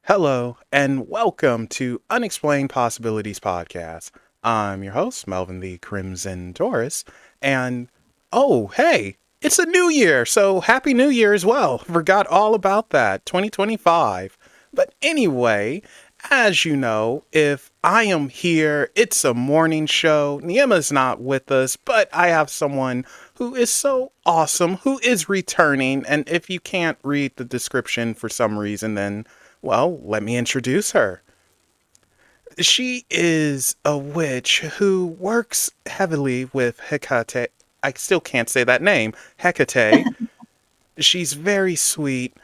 Hello, and welcome to Unexplained Possibilities Podcast. I'm your host, Melvin the Crimson Taurus, and oh, hey, it's a new year, so Happy New Year as well. Forgot all about that, 2025. But anyway, as you know, if I am here, it's a morning show. Niema's not with us, but I have someone who is so awesome, who is returning, and if you can't read the description for some reason, then well, let me introduce her. She is a witch who works heavily with Hecate. I still can't say that name. Hecate. She's very sweet,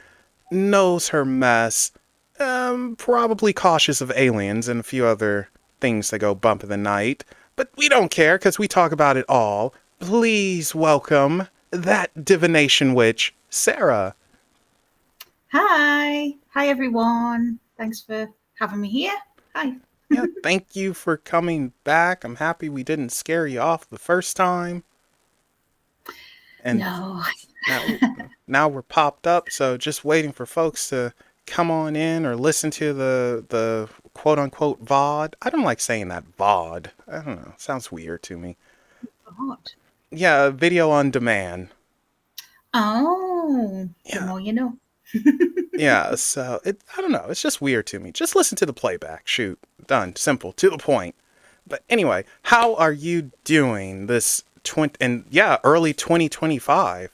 knows her mess, probably cautious of aliens and a few other things that go bump in the night. But we don't care because we talk about it all. Please welcome that Divination Witch, Sarah. Hi everyone. Thanks for having me here. Hi. Yeah, thank you for coming back. I'm happy we didn't scare you off the first time. And No. now, now we're popped up, so just waiting for folks to come on in or listen to the quote unquote VOD. I don't like saying that VOD. I don't know. It sounds weird to me. What? Yeah, video on demand. Oh, the Yeah. more you know. Yeah, so I don't know. It's just weird to me. Just listen to the playback. Shoot. Done. Simple. To the point. But anyway, how are you doing this early 2025?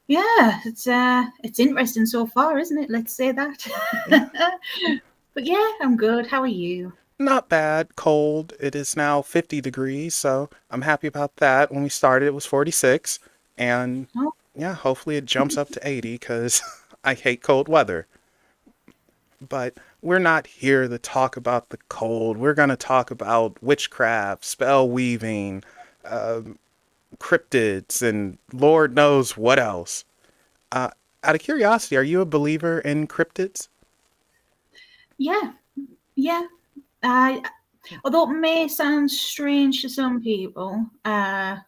Yeah, it's interesting so far, isn't it? Let's say that. Yeah, But yeah, I'm good. How are you? not bad. Cold. It is now 50 degrees, so I'm happy about that. When we started, it was 46, and Oh, yeah, hopefully it jumps up to 80 because I hate cold weather. But we're not here to talk about the cold. We're going to talk about witchcraft, spell weaving, cryptids, and Lord knows what else. Uh, Out of curiosity, are you a believer in cryptids? yeah, yeah. I Although it may sound strange to some people, I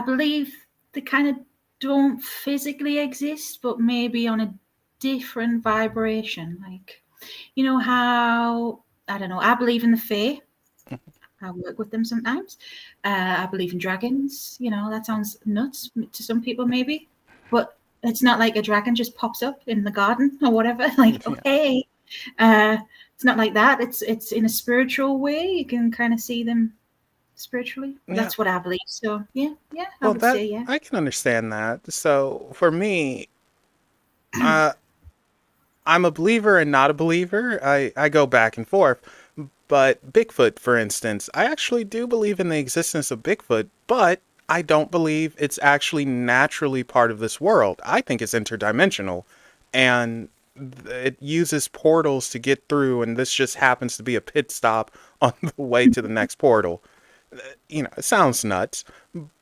believe they kind of don't physically exist, but maybe on a different vibration. Like, you know how, I don't know, I believe in the Fae. I work with them sometimes. I believe in dragons. That sounds nuts to some people, maybe. But it's not like a dragon just pops up in the garden or whatever. Like, oh, Yeah. hey. Uh, it's not like that. It's in a spiritual way. You can kind of see them spiritually. Yeah. That's what I believe. So, yeah, I Well, would that say, yeah. I can understand that. So for me, uh, I'm a believer and not a believer. I go back and forth. But Bigfoot, for instance, I actually do believe in the existence of Bigfoot, but I don't believe it's actually naturally part of this world. I think it's interdimensional, and it uses portals to get through, and this just happens to be a pit stop on the way to the next portal. It sounds nuts,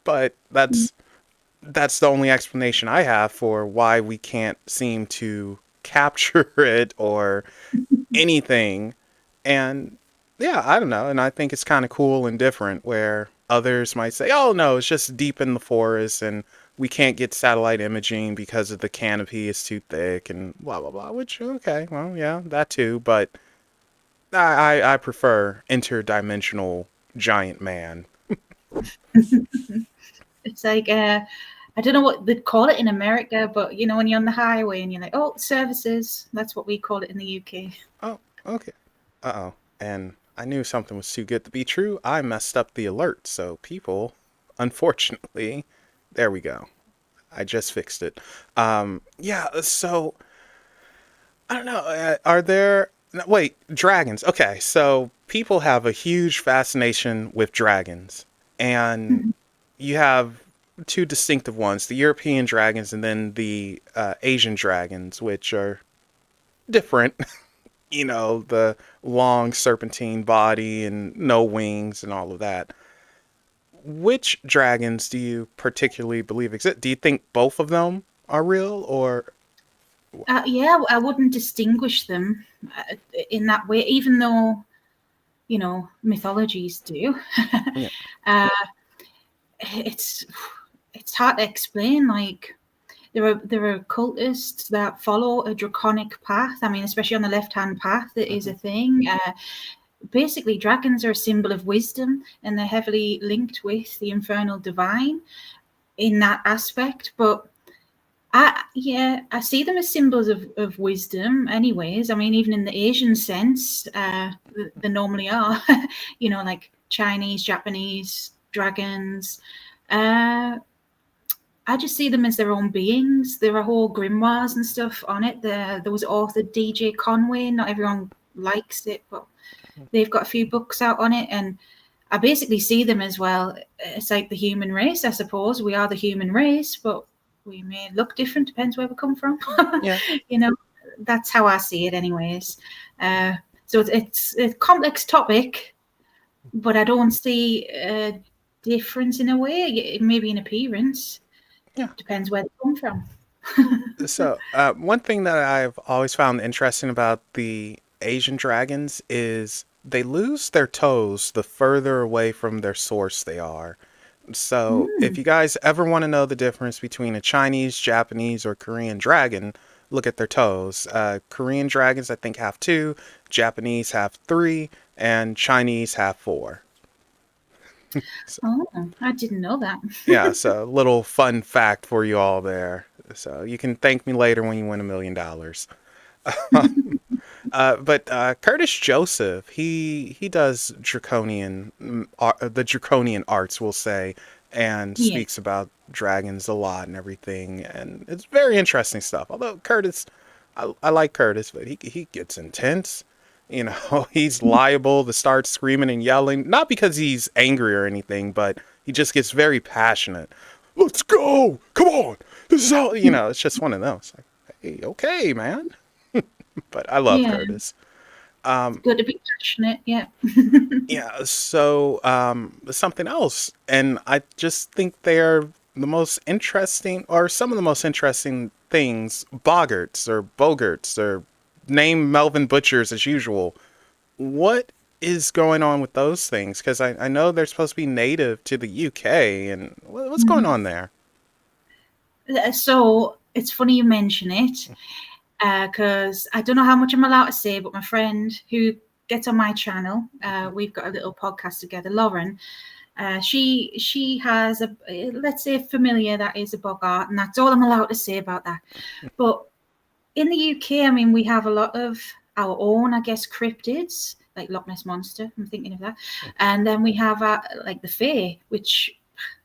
but that's the only explanation I have for why we can't seem to capture it or anything. And yeah, I don't know. And I think it's kind of cool and different where others might say, oh, no, it's just deep in the forest and we can't get satellite imaging because of the canopy is too thick and blah, blah, blah. Which, okay, well, yeah, that too. But I prefer interdimensional giant man. It's like I don't know what they'd call it in America, but when you're on the highway and you're like, oh, services, that's what we call it in the UK. Oh, okay. Uh oh. And I knew something was too good to be true. I messed up the alert. So, people, unfortunately, there we go. I just fixed it. Yeah, so, I don't know. Are there. No, wait, dragons. Okay, so people have a huge fascination with dragons. And you have two distinctive ones, the European dragons and then the Asian dragons, which are different. The long serpentine body and no wings and all of that. Which dragons do you particularly believe exist? Do you think both of them are real or Yeah, I wouldn't distinguish them in that way, even though mythologies do. yeah, uh, it's it's hard to explain. Like, there are cultists that follow a draconic path. I mean, especially on the left-hand path, that is a thing. Basically, dragons are a symbol of wisdom, and they're heavily linked with the infernal divine in that aspect. But I see them as symbols of wisdom anyways. I mean, even in the Asian sense, they normally are, like Chinese, Japanese, dragons. I just see them as their own beings. There are whole grimoires and stuff on it. There was author DJ Conway. Not everyone likes it, but they've got a few books out on it. And I basically see them as, well, it's like the human race, I suppose. We are the human race, but we may look different, depends where we come from. Yeah. That's how I see it anyways. So it's a complex topic, but I don't see a difference in a way, maybe in appearance. Yeah. Depends where they come from. So, one thing that I've always found interesting about the Asian dragons is they lose their toes the further away from their source they are. So, if you guys ever want to know the difference between a Chinese, Japanese, or Korean dragon, look at their toes. Korean dragons, I think, have 2, Japanese have 3, and Chinese have 4. Oh, I didn't know that. Yeah, so a little fun fact for you all there. So you can thank me later when you win $1 million. But Curtis Joseph, he does the draconian arts, we'll say, and speaks about dragons a lot and everything, and it's very interesting stuff. Although Curtis, I like Curtis, but he gets intense. He's liable to start screaming and yelling, not because he's angry or anything, but he just gets very passionate. Let's go! Come on! This is how, it's just one of those. Like, hey, okay, man. But I love Curtis. It's good to be passionate, yeah. Yeah, so something else, and I just think they're the most interesting, or some of the most interesting things, Bogerts or name Melvin butchers as usual. What is going on with those things? Because I know they're supposed to be native to the UK, and what's going on there? So it's funny you mention it, because I don't know how much I'm allowed to say, but my friend who gets on my channel, we've got a little podcast together, Lauren. She has let's say, familiar that is a Bogart, and that's all I'm allowed to say about that. But in the UK, I mean, we have a lot of our own, I guess, cryptids, like Loch Ness Monster. I'm thinking of that. And then we have like the Fae, which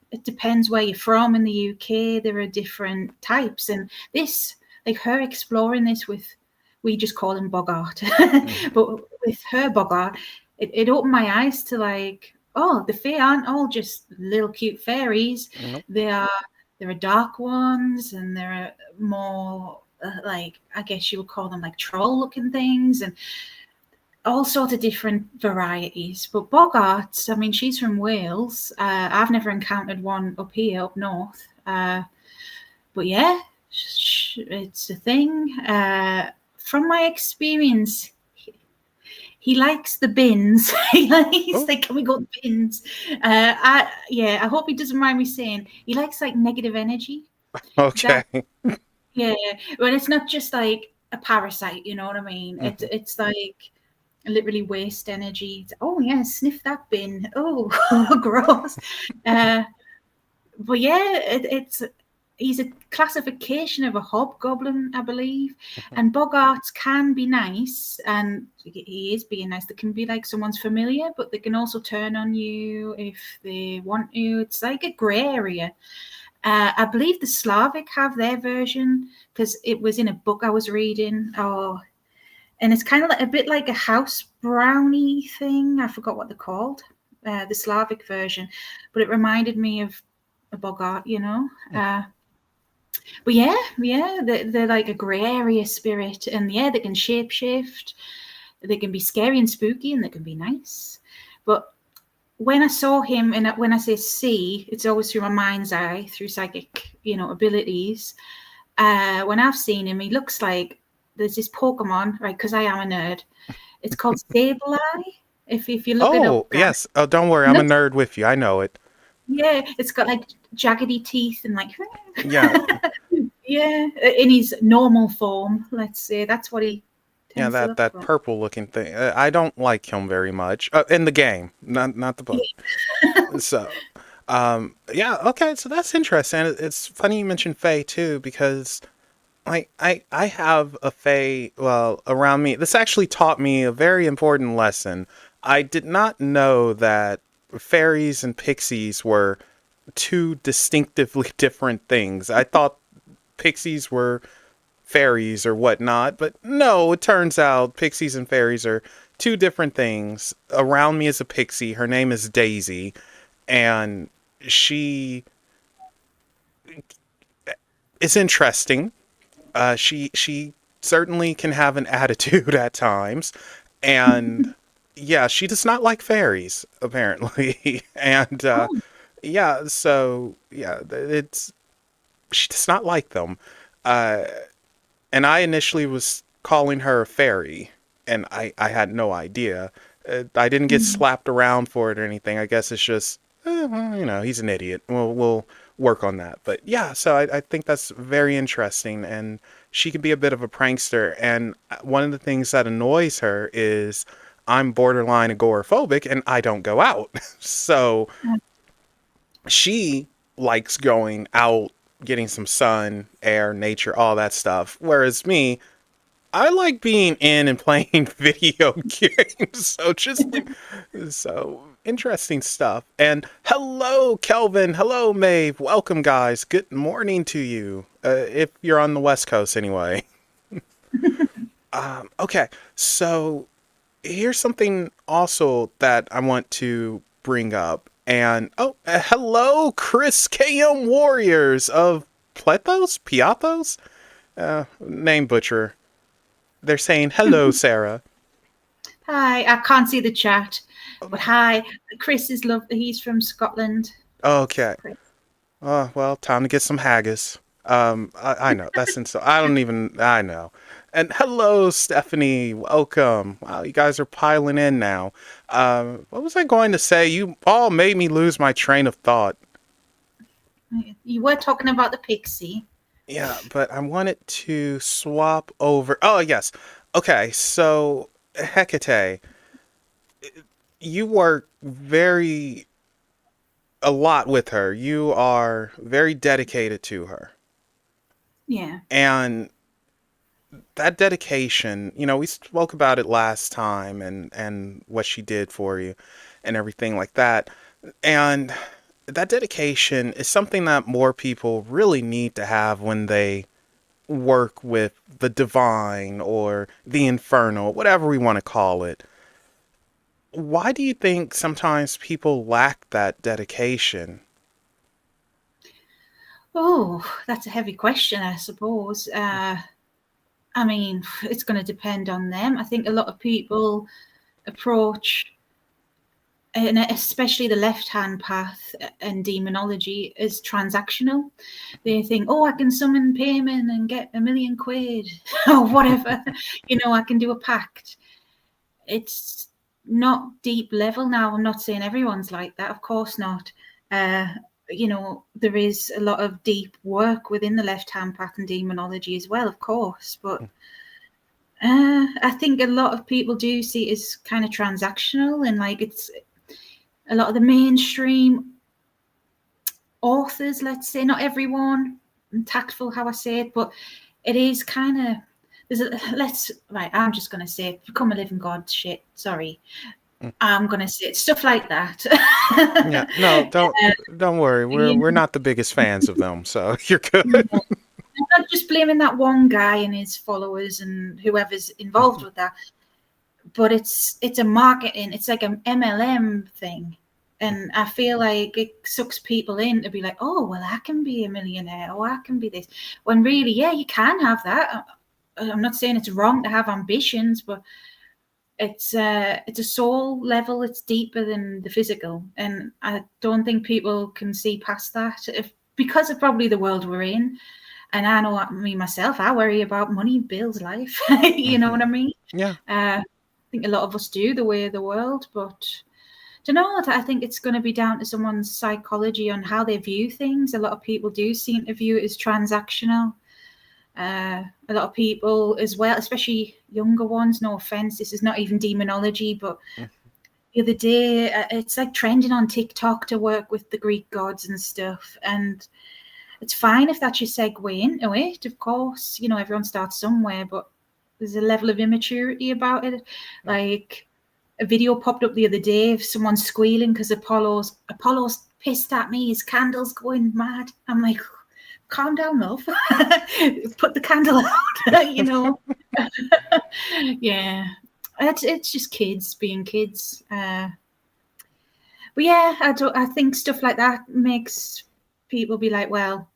it depends where you're from in the UK. There are different types. And this, like her exploring this with, we just call them Bogart. But with her Bogart, it opened my eyes to like, oh, the Fae aren't all just little cute fairies. There are dark ones, and there are more... like, I guess you would call them like troll looking things, and all sorts of different varieties. But Bogarts, I mean, she's from Wales. I've never encountered one up here, up north. But yeah, it's a thing. From my experience, he likes the bins. He's like, can we go to bins? I hope he doesn't mind me saying he likes like negative energy. Okay. Yeah, but it's not just like a parasite, you know what I mean? It's like literally waste energy. Oh yeah, sniff that bin. Oh, gross. But yeah, he's a classification of a hobgoblin, I believe. And Bogarts can be nice, and he is being nice. They can be like someone's familiar, but they can also turn on you if they want to. It's like a grey area. I believe the Slavic have their version, because it was in a book I was reading. And it's kind of like a bit like a house brownie thing. I forgot what they're called, the Slavic version, but it reminded me of a Bogart, But yeah, they're like a grey area spirit, and yeah, they can shapeshift. They can be scary and spooky, and they can be nice. But when I saw him, and when I say see, it's always through my mind's eye, through psychic, abilities. When I've seen him, he looks like there's this Pokemon, right? Because I am a nerd. It's called Sableye. If you look it up. Oh yes. Oh, don't worry, I'm a nerd with you. I know it. Yeah, it's got like jaggedy teeth and like. Yeah. Yeah, in his normal form, let's say. That's what he Yeah, tends to look that like. purple looking thing. I don't like him very much in the game, not the book. So, yeah, okay, so that's interesting. It's funny you mentioned Faye too, because I have a Fae, well, around me. This actually taught me a very important lesson. I did not know that fairies and pixies were two distinctively different things. I thought pixies were fairies or whatnot, but no, it turns out pixies and fairies are two different things. Around me is a pixie. Her name is Daisy, and she is interesting. She certainly can have an attitude at times, and yeah, she does not like fairies apparently, and Oh, yeah, so yeah, it's she does not like them, uh, and I initially was calling her a fairy, and I had no idea. I didn't get mm, slapped around for it or anything. I guess it's just, well, he's an idiot. We'll work on that. But yeah, so I think that's very interesting, and she can be a bit of a prankster. And one of the things that annoys her is I'm borderline agoraphobic, and I don't go out. So uh, she likes going out, getting some sun, air, nature, all that stuff. Whereas me, I like being in and playing video games. So interesting stuff. And hello, Kelvin. Hello, Maeve. Welcome, guys. Good morning to you. If you're on the West Coast, anyway. Okay, so here's something also that I want to bring up. And hello, Chris KM Warriors of Piathos? Name butcher. They're saying hello, Sarah. hi, I can't see the chat, but hi. Chris is lovely. He's from Scotland. Okay. Chris. Well, time to get some haggis. I know that's insane. I don't even. I know. And hello, Stephanie. Welcome. Wow, you guys are piling in now. What was I going to say? You all made me lose my train of thought. You were talking about the pixie. Yeah, but I wanted to swap over. Oh, yes. Okay, so Hecate, you work very a lot with her. You are very dedicated to her. Yeah. And that dedication, we spoke about it last time and what she did for you and everything like that. And that dedication is something that more people really need to have when they work with the divine or the infernal, whatever we want to call it. Why do you think sometimes people lack that dedication? Oh, that's a heavy question, I suppose. I mean, it's going to depend on them. I think a lot of people approach, and especially the left-hand path and demonology, is transactional. They think, oh, I can summon payment and get £1,000,000 or whatever. I can do a pact. It's not deep level now. I'm not saying everyone's like that. Of course not. Uh, there is a lot of deep work within the left-hand path and demonology as well, of course. But I think a lot of people do see it as kind of transactional, and like it's a lot of the mainstream authors, let's say, not everyone. I'm tactful how I say it, but it is kind of I'm just gonna say become a living god shit. Sorry. I'm gonna say stuff like that. Yeah, no, don't worry. We're you we're not the biggest fans of them, so you're good. know, I'm not just blaming that one guy and his followers and whoever's involved with that, but it's a marketing. It's like an MLM thing, and I feel like it sucks people in to be like, oh well, I can be a millionaire, or I can be this. When really, yeah, you can have that. I'm not saying it's wrong to have ambitions, but it's a soul level. It's deeper than the physical, and I don't think people can see past that because of probably the world we're in. And I know me myself, I worry about money, bills, life. You know Hmm. what I mean? Yeah. I think a lot of us do the way of the world, but do you know what? I think it's going to be down to someone's psychology on how they view things. A lot of people do seem to view it as transactional. A lot of people as well, especially younger ones. No offense, this is not even demonology, but the other day it's like trending on TikTok to work with the Greek gods and stuff, and it's fine if that's your segue into it. Of course, you know, everyone starts somewhere, but there's a level of immaturity about it. Like a video popped up the other day of someone squealing because Apollo's pissed at me, his candle's going mad. I'm like, calm down, love. Put the candle out, you know. Yeah, it's just kids being kids. But yeah, I think stuff like that makes people be like, well,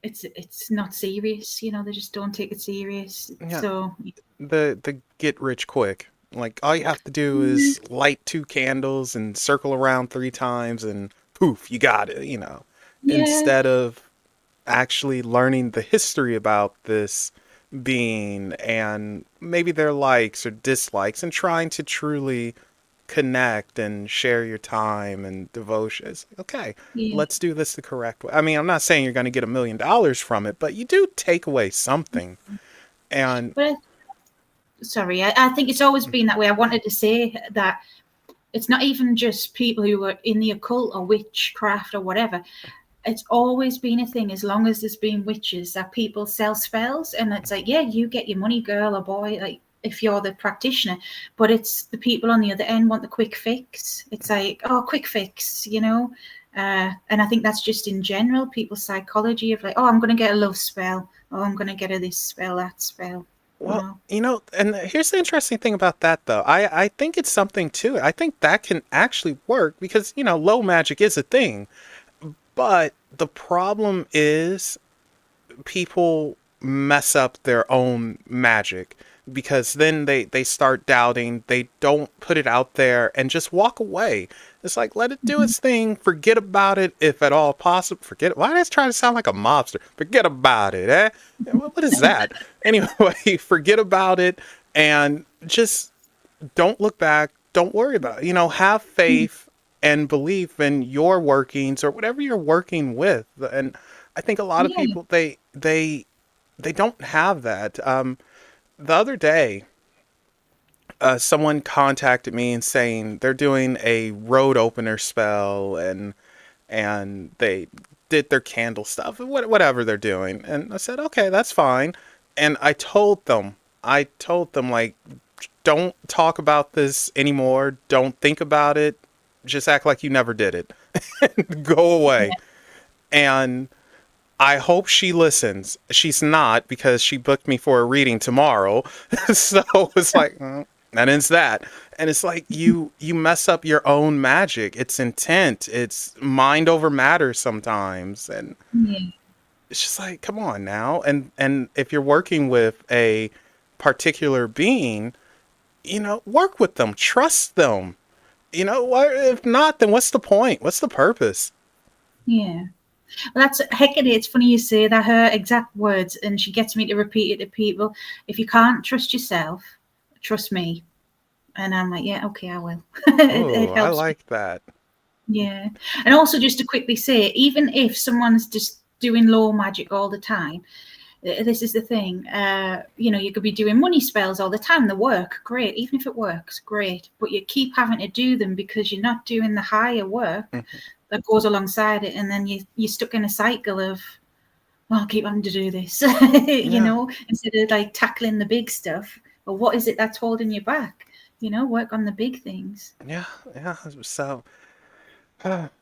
it's not serious, you know. They just don't take it serious. Yeah, So the get rich quick. Like all you have to do is light 2 candles and circle around 3 times, and poof, you got it. You know, yeah, instead of actually learning the history about this being and maybe their likes or dislikes, and trying to truly connect and share your time and devotion. It's like, okay, yeah. let's do this the correct way. I mean, I'm not saying you're going to get $1 million from it, but you do take away something. And But sorry, I think it's always been that way. I wanted to say that it's not even just people who are in the occult or witchcraft or whatever. It's always been a thing, as long as there's been witches, that people sell spells, and it's like, yeah, you get your money, girl or boy, like if you're the practitioner. But it's the people on the other end want the quick fix. It's like, oh, quick fix, you know. And I think that's just in general people's psychology of like, oh, I'm going to get a love spell, oh, I'm going to get a this spell, that spell, you well, know. and here's the interesting thing about that, though. I think it's something to it. I think that can actually work because, low magic is a thing. But the problem is people mess up their own magic because then they start doubting, they don't put it out there and just walk away. It's like, let it do its thing, forget about it if at all possible. Forget it. Why did I try to sound like a mobster? Forget about it, eh? What is that? Anyway, forget about it and just don't look back, don't worry about it. Have faith and belief in your workings or whatever you're working with. And I think a lot of Yeah. people they don't have that. The other day, someone contacted me and saying they're doing a road opener spell, and they did their candle stuff, whatever they're doing. And I said, okay, that's fine. And I told them like, don't talk about this anymore. Don't think about it. Just act like you never did it. Go away. And I hope she listens. She's not, because she booked me for a reading tomorrow. So it's like, that ends that. And it's like you mess up your own magic. It's intent. It's mind over matter sometimes. And Yeah. it's just like, come on now. And if you're working with a particular being, work with them, trust them. If not, then what's the point? What's the purpose? Yeah. Well, that's Hecate. It's funny you say that, her exact words, and she gets me to repeat it to people. If you can't trust yourself, trust me. And I'm like, yeah, okay, I will. It Oh, I helps me. like that. Yeah. And also, just to quickly say, even if someone's just doing low magic all the time, this is the thing. You could be doing money spells all the time. They work great. Even if it works, great. But you keep having to do them because you're not doing the higher work Mhm. that goes alongside it, and then you're stuck in a cycle of, well, I'll keep having to do this, Yeah, instead of like tackling the big stuff. But what is it that's holding you back? Work on the big things. yeah, yeah. So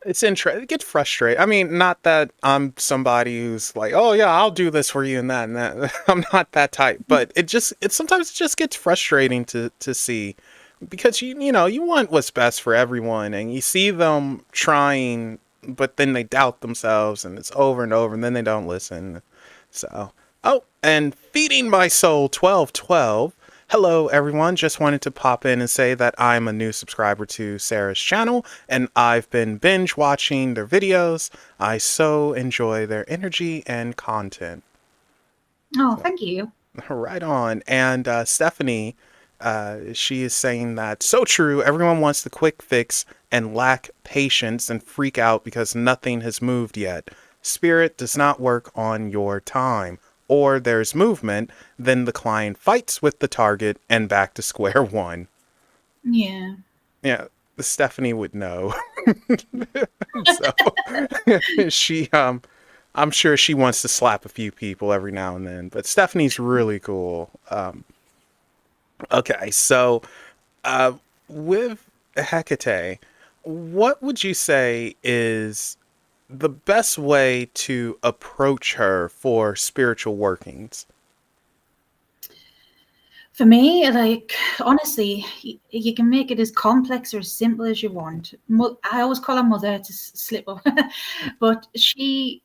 it's interesting. It gets frustrating. I mean, not that I'm somebody who's like, oh yeah, I'll do this for you and that and that. I'm not that type. But it sometimes just gets frustrating to see, because you want what's best for everyone, and you see them trying, but then they doubt themselves, and it's over and over, and then they don't listen. So, oh, and feeding my soul 1212. Hello, everyone. Just wanted to pop in and say that I'm a new subscriber to Sarah's channel, and I've been binge watching their videos. I so enjoy their energy and content. Oh, So, thank you. right on. And Stephanie, she is saying that so true. Everyone wants the quick fix and lack patience and freak out because nothing has moved yet. Spirit does not work on your time or there's movement, then the client fights with the target and back to square one. Yeah. Yeah, Stephanie would know. So she I'm sure she wants to slap a few people every now and then, but Stephanie's really cool. Okay, so uh, with Hecate, what would you say is the best way to approach her for spiritual workings? For me, like, honestly, you can make it as complex or as simple as you want. I always call her mother to slip up, but she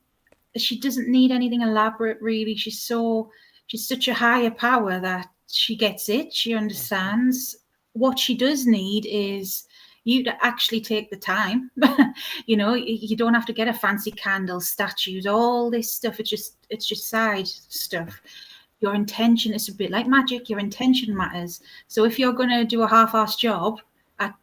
doesn't need anything elaborate, really. She's such a higher power that she gets it. She understands. What she does need is you to actually take the time. You don't have to get a fancy candle, statues, all this stuff. It's just side stuff. Your intention is a bit like magic. Your intention matters. So if you're going to do a half-assed job at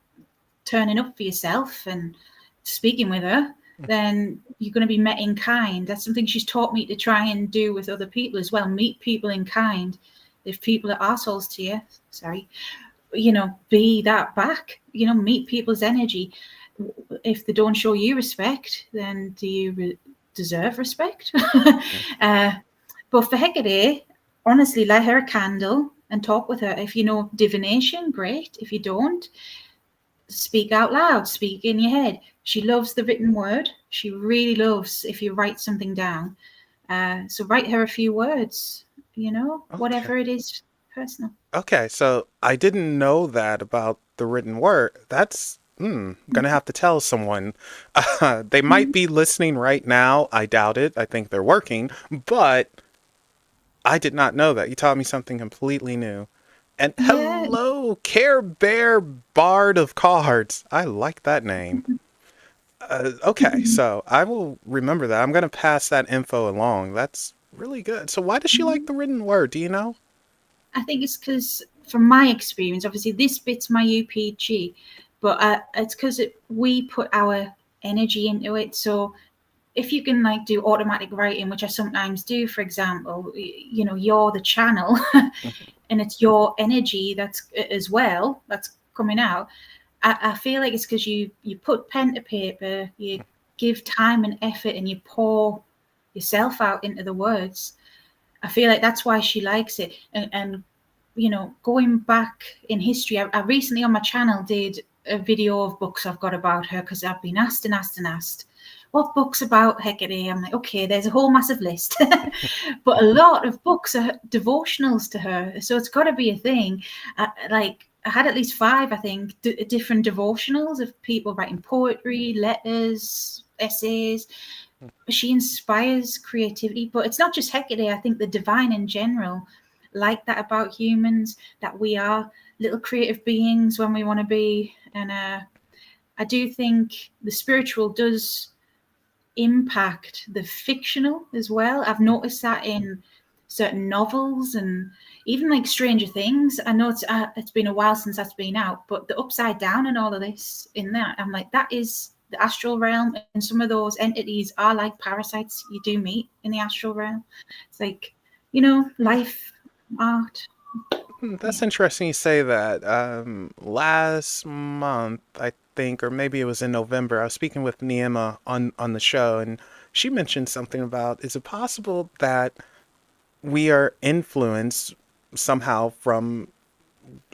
turning up for yourself and speaking with her, then you're going to be met in kind. That's something she's taught me to try and do with other people as well. Meet people in kind. If people are assholes to you, sorry, be that back. Meet people's energy. If they don't show you respect, then do you deserve respect? But for Hecate, honestly, light her a candle and talk with her. If you know divination, great. If you don't, speak out loud, speak in your head. She loves the written word. She really loves if you write something down. So write her a few words, Okay. whatever it is, personal. Okay, so I didn't know that about the written word. That's gonna have to tell someone. They might be listening right now. I doubt it. I think they're working, but I did not know that. You taught me something completely new. And Yeah, hello, Care Bear Bard of Cards. I like that name. Okay, so I will remember that. I'm gonna pass that info along. That's really good. So why does she like the written word? Do you know? I think it's because, from my experience, obviously this bit's my UPG, but it's because we put our energy into it. So if you can like do automatic writing, which I sometimes do, for example, you're the channel and it's your energy that's as well that's coming out. I feel like it's because you put pen to paper, you give time and effort, and you pour yourself out into the words. I feel like that's why she likes it. And going back in history, I recently on my channel did a video of books I've got about her because I've been asked and asked and asked, what books about Hecate? I'm like, okay, there's a whole massive list. But a lot of books are devotionals to her. So it's got to be a thing. I had at least 5, I think, different devotionals of people writing poetry, letters, essays. She inspires creativity, but it's not just Hecate. I think the divine in general, like that about humans, that we are little creative beings when we want to be. And I do think the spiritual does impact the fictional as well. I've noticed that in certain novels and even like Stranger Things. I know it's been a while since that's been out, but the upside down and all of this in that, I'm like, that is the astral realm, and some of those entities are like parasites you do meet in the astral realm. It's like, life, art. That's Yeah. interesting you say that. Last month, I think, or maybe it was in November, I was speaking with Niema on the show, and she mentioned something about, is it possible that we are influenced somehow from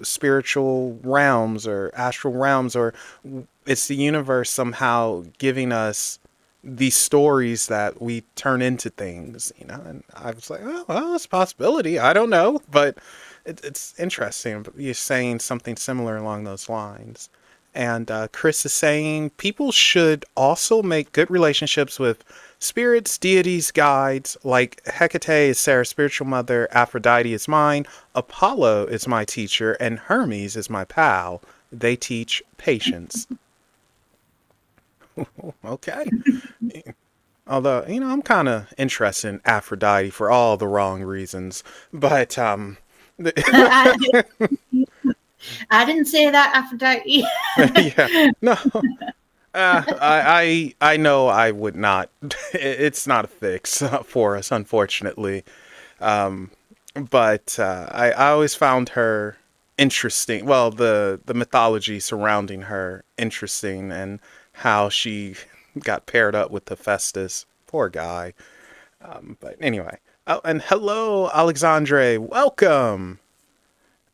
spiritual realms or astral realms, or it's the universe somehow giving us these stories that we turn into things. And I was like, oh, well, it's a possibility. I don't know, but it's interesting. You're saying something similar along those lines. And Chris is saying people should also make good relationships with spirits, deities, guides. Like Hecate is Sarah's spiritual mother, Aphrodite is mine, Apollo is my teacher, and Hermes is my pal. They teach patience. Okay. Although, I'm kind of interested in Aphrodite for all the wrong reasons. But, I, I didn't say that, Aphrodite. yeah. No. I know I would not. It's not a fix for us, unfortunately. Um, but I always found her interesting. Well, the mythology surrounding her interesting, and how she got paired up with Hephaestus. Poor guy. But anyway. Oh, and hello, Alexandre. Welcome.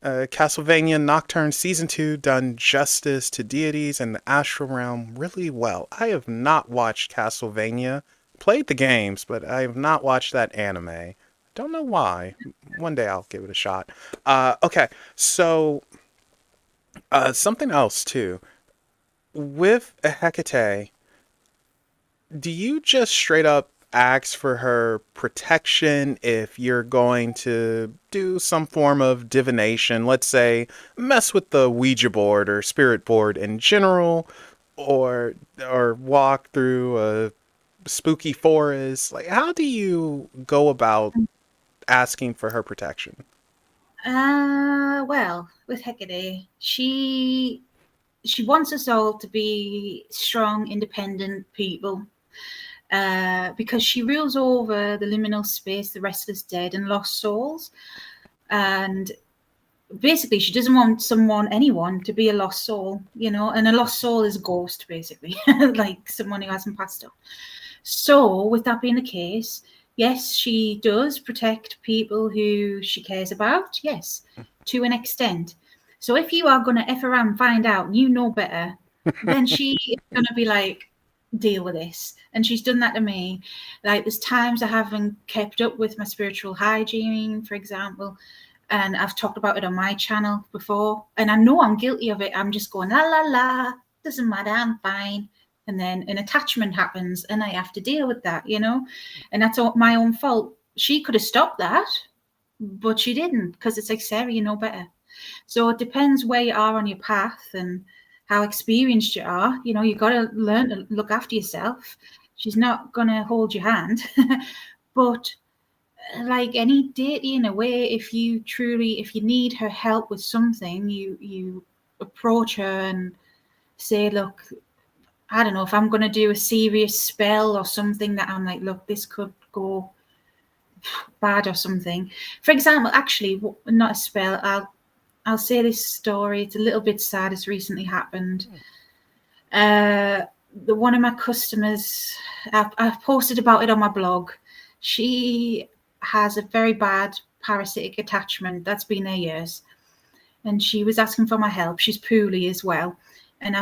Castlevania Nocturne Season 2 done justice to deities and the astral realm really well. I have not watched Castlevania, played the games, but I have not watched that anime. Don't know why. One day I'll give it a shot. Okay, so something else too. With a Hecate, do you just straight up ask for her protection if you're going to do some form of divination? Let's say mess with the Ouija board or spirit board in general, or walk through a spooky forest. Like, how do you go about asking for her protection? Well, with Hecate, she wants us all to be strong, independent people. Because she rules over the liminal space, the restless dead, and lost souls. And basically, she doesn't want anyone to be a lost soul, and a lost soul is a ghost, basically, like someone who hasn't passed on. So, with that being the case, yes, she does protect people who she cares about, yes, to an extent. So, if you are going to F around and find out and you know better, then she is going to be like, deal with this. And she's done that to me. Like, there's times I haven't kept up with my spiritual hygiene, for example, and I've talked about it on my channel before, and I know I'm guilty of it. I'm just going, la la la, doesn't matter, I'm fine. And then an attachment happens and I have to deal with that, and that's all my own fault. She could have stopped that, but she didn't, because it's like, Sarah, you know better. So it depends where you are on your path and how experienced you are. You got to learn to look after yourself. She's not going to hold your hand. But like any deity, in a way, if you need her help with something, you approach her and say, look, I don't know, if I'm going to do a serious spell or something that I'm like, look, this could go bad or something. For example, actually, not a spell. I'll say this story. It's a little bit sad. It's recently happened. One of my customers, I've posted about it on my blog. She has a very bad parasitic attachment that's been there years, and she was asking for my help. She's poorly as well, and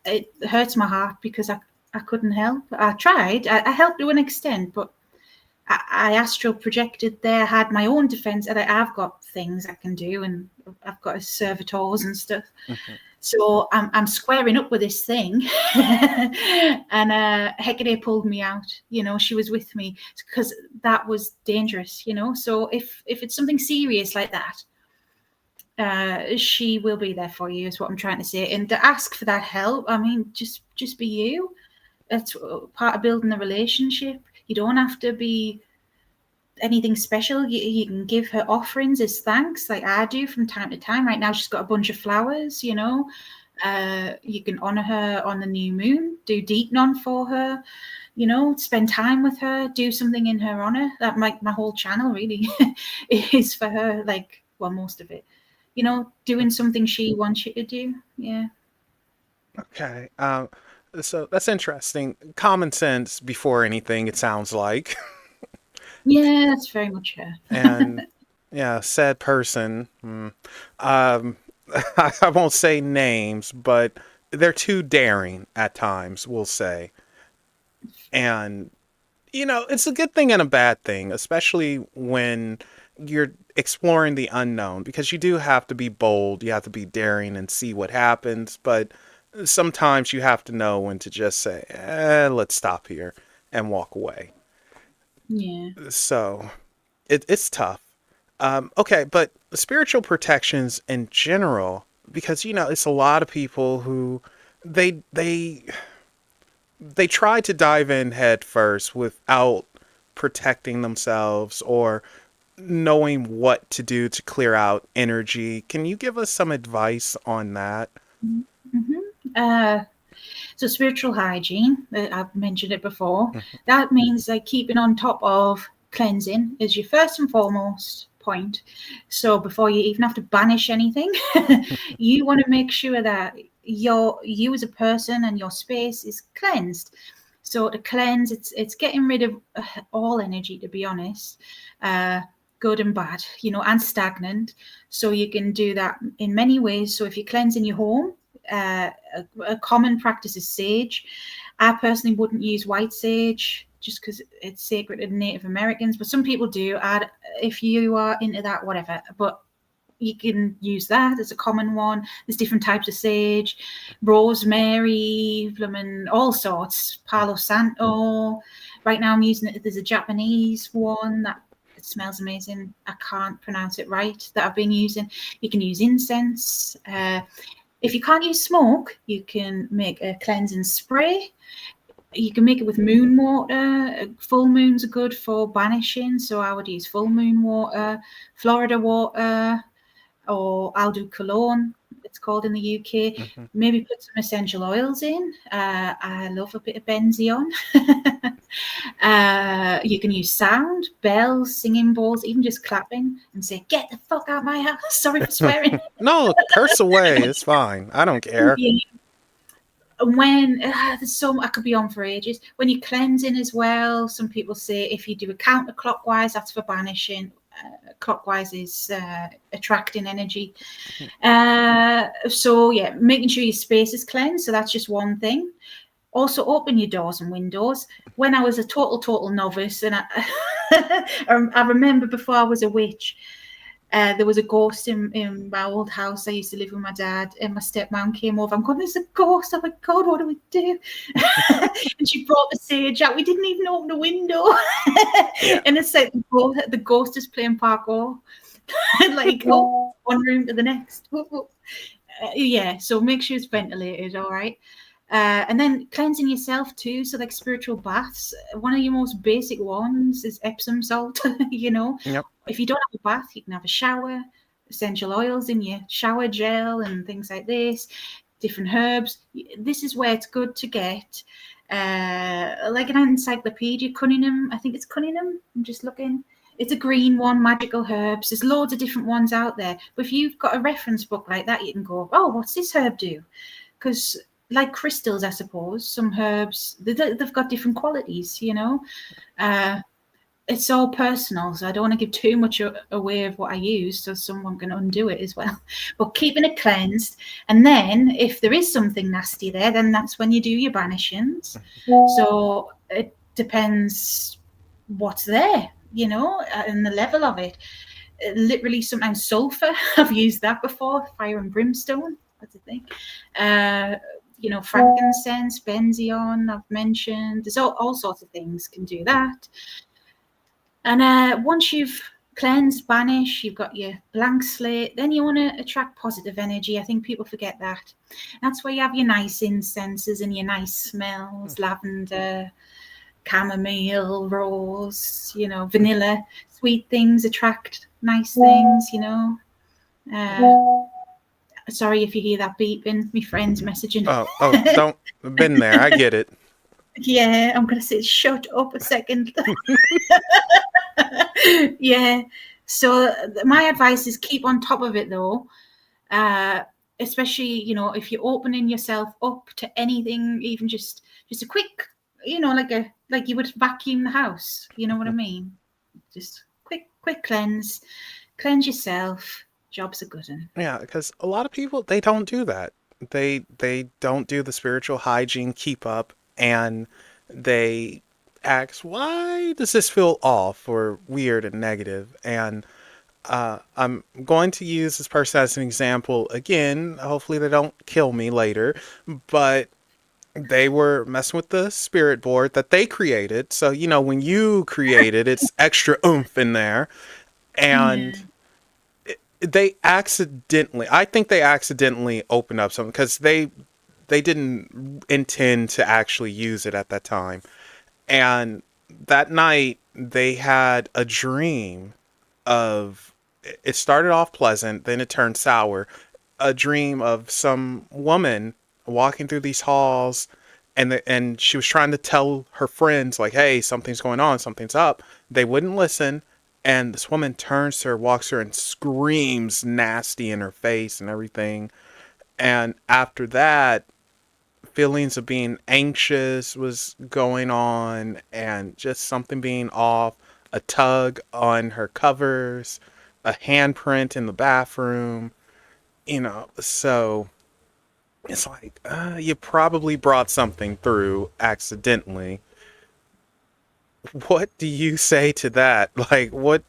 it hurts my heart because I couldn't help. I tried. I helped to an extent, but I astral projected there, had my own defense, and I've got things I can do, and I've got servitors and stuff. Mm-hmm. So I'm squaring up with this thing, and Hecate pulled me out. She was with me because that was dangerous. So if it's something serious like that, she will be there for you. Is what I'm trying to say. And to ask for that help, I mean, just be you. That's part of building the relationship. You don't have to be anything special. You can give her offerings as thanks, like I do from time to time. Right now, she's got a bunch of flowers. You can honor her on the new moon. Do Deepnon for her. Spend time with her. Do something in her honor. That my whole channel really is for her. Like, well, most of it. Doing something she wants you to do. Yeah. Okay. So that's interesting. Common sense before anything, it sounds like. Yeah, that's very much her. And yeah, said person. I won't say names, but they're too daring at times, we'll say. And it's a good thing and a bad thing, especially when you're exploring the unknown, because you do have to be bold, you have to be daring and see what happens, but sometimes you have to know when to just say, let's stop here and walk away. Yeah. So it's tough. Okay, but spiritual protections in general, because it's a lot of people who they they they try to dive in head first without protecting themselves or knowing what to do to clear out energy. Can you give us some advice on that? Mm-hmm. So spiritual hygiene, I've mentioned it before. Mhm. That means like keeping on top of cleansing is your first and foremost point. So before you even have to banish anything, you want to make sure that you as a person and your space is cleansed. So to cleanse, it's getting rid of all energy, to be honest, good and bad, and stagnant. So you can do that in many ways. So if you're cleansing your home, a common practice is sage. I personally wouldn't use white sage just because it's sacred to Native Americans, but some people do. If you are into that, whatever. But you can use that as a common one. There's different types of sage, rosemary, all sorts, Palo Santo. Right now I'm using it. There's a Japanese one that it smells amazing. I can't pronounce it right, that I've been using. You can use incense. If you can't use smoke, you can make a cleansing spray. You can make it with moon water. Full moons are good for banishing, so I would use full moon water, Florida water, or I'll do cologne, it's called in the UK. Mm-hmm. Maybe put some essential oils in. I love a bit of benzion. You can use sound, bells, singing bowls, even just clapping and say, "Get the fuck out of my house." Sorry for swearing. No, curse away. It's fine. I don't care. Yeah. When there's so, I could be on for ages. When you're cleansing as well, some people say if you do it counterclockwise, that's for banishing. Clockwise is attracting energy. So yeah, making sure your space is cleansed. So that's just one thing. Also, open your doors and windows. When I was a total novice, and I remember before I was a witch, there was a ghost in my old house. I used to live with my dad, and my stepmom came over. I'm going, "There's a ghost." I'm like, "God, what do we do?" And she brought the sage out. We didn't even open the window. Yeah. And it's like the ghost is playing parkour. Like, one room to the next. Yeah, so make sure it's ventilated, all right? And then cleansing yourself too. So like spiritual baths, one of your most basic ones is Epsom salt. Yep. If you don't have a bath, you can have a shower, essential oils in your shower gel and things like this, different herbs. This is where it's good to get like an encyclopedia, Cunningham. I think it's Cunningham. I'm just looking. It's a green one, magical herbs. There's loads of different ones out there. But if you've got a reference book like that, you can go, "Oh, what's this herb do?" Because like crystals, I suppose, some herbs, they've got different qualities, It's all personal, so I don't want to give too much away of what I use, so someone can undo it as well. But keeping it cleansed, and then if there is something nasty there, then that's when you do your banishings. So it depends what's there, and the level of it. Literally, sometimes sulfur. I've used that before. Fire and brimstone. That's a thing. Frankincense, benzion. I've mentioned. There's all sorts of things can do that. And once you've cleansed, banished, you've got your blank slate, then you want to attract positive energy. I think people forget that. That's where you have your nice incenses and your nice smells, lavender, chamomile, rose, vanilla. Sweet things attract nice things, Sorry if you hear that beeping. My friend's messaging. Don't. Been there. I get it. Yeah, I'm going to say, shut up a second. Yeah. So my advice is keep on top of it, though. Especially, if you're opening yourself up to anything, even just a quick, like you would vacuum the house. You know what I mean? Just quick cleanse yourself. Job's a good one. Yeah, because a lot of people, they don't do that. They don't do the spiritual hygiene keep up, and they ask, why does this feel off or weird and negative? And I'm going to use this person as an example again. Hopefully they don't kill me later, but they were messing with the spirit board that they created. So, when you create it, it's extra oomph in there. And I think they accidentally opened up something because they didn't intend to actually use it at that time. And that night they had a dream of, it started off pleasant, then it turned sour. A dream of some woman walking through these halls, and she was trying to tell her friends like, hey, something's going on, something's up. They wouldn't listen, and this woman turns to her, walks her, and screams nasty in her face and everything. And after that, feelings of being anxious was going on, and just something being off. A tug on her covers, a handprint in the bathroom, so it's like, you probably brought something through accidentally. What do you say to that? Like, what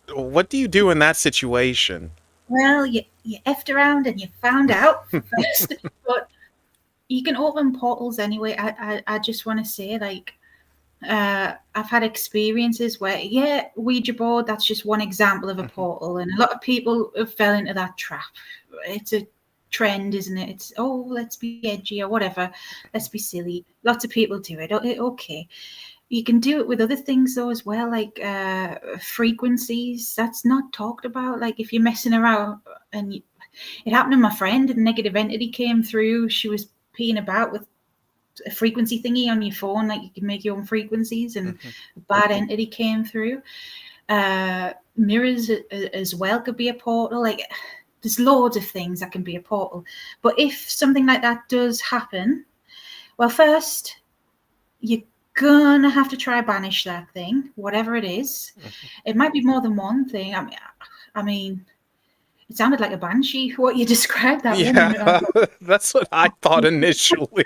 do you do in that situation? Well, you effed around and you found out first, but you can open portals anyway. I just want to say, like, I've had experiences where, yeah, Ouija board, that's just one example of a portal. And a lot of people have fell into that trap. It's a trend, isn't it? It's, oh, let's be edgy or whatever. Let's be silly. Lots of people do it. Okay. You can do it with other things though as well, like frequencies. That's not talked about. Like if you're messing around, and it happened to my friend, a negative entity came through. She was peeing about with a frequency thingy on your phone, like you can make your own frequencies, and a bad entity came through. Mirrors as well could be a portal. Like there's loads of things that can be a portal. But if something like that does happen, well, first you're gonna have to try banish that thing, whatever it is. It might be more than one thing. I mean, it sounded like a banshee. What you described that woman. Yeah, that's what I thought initially.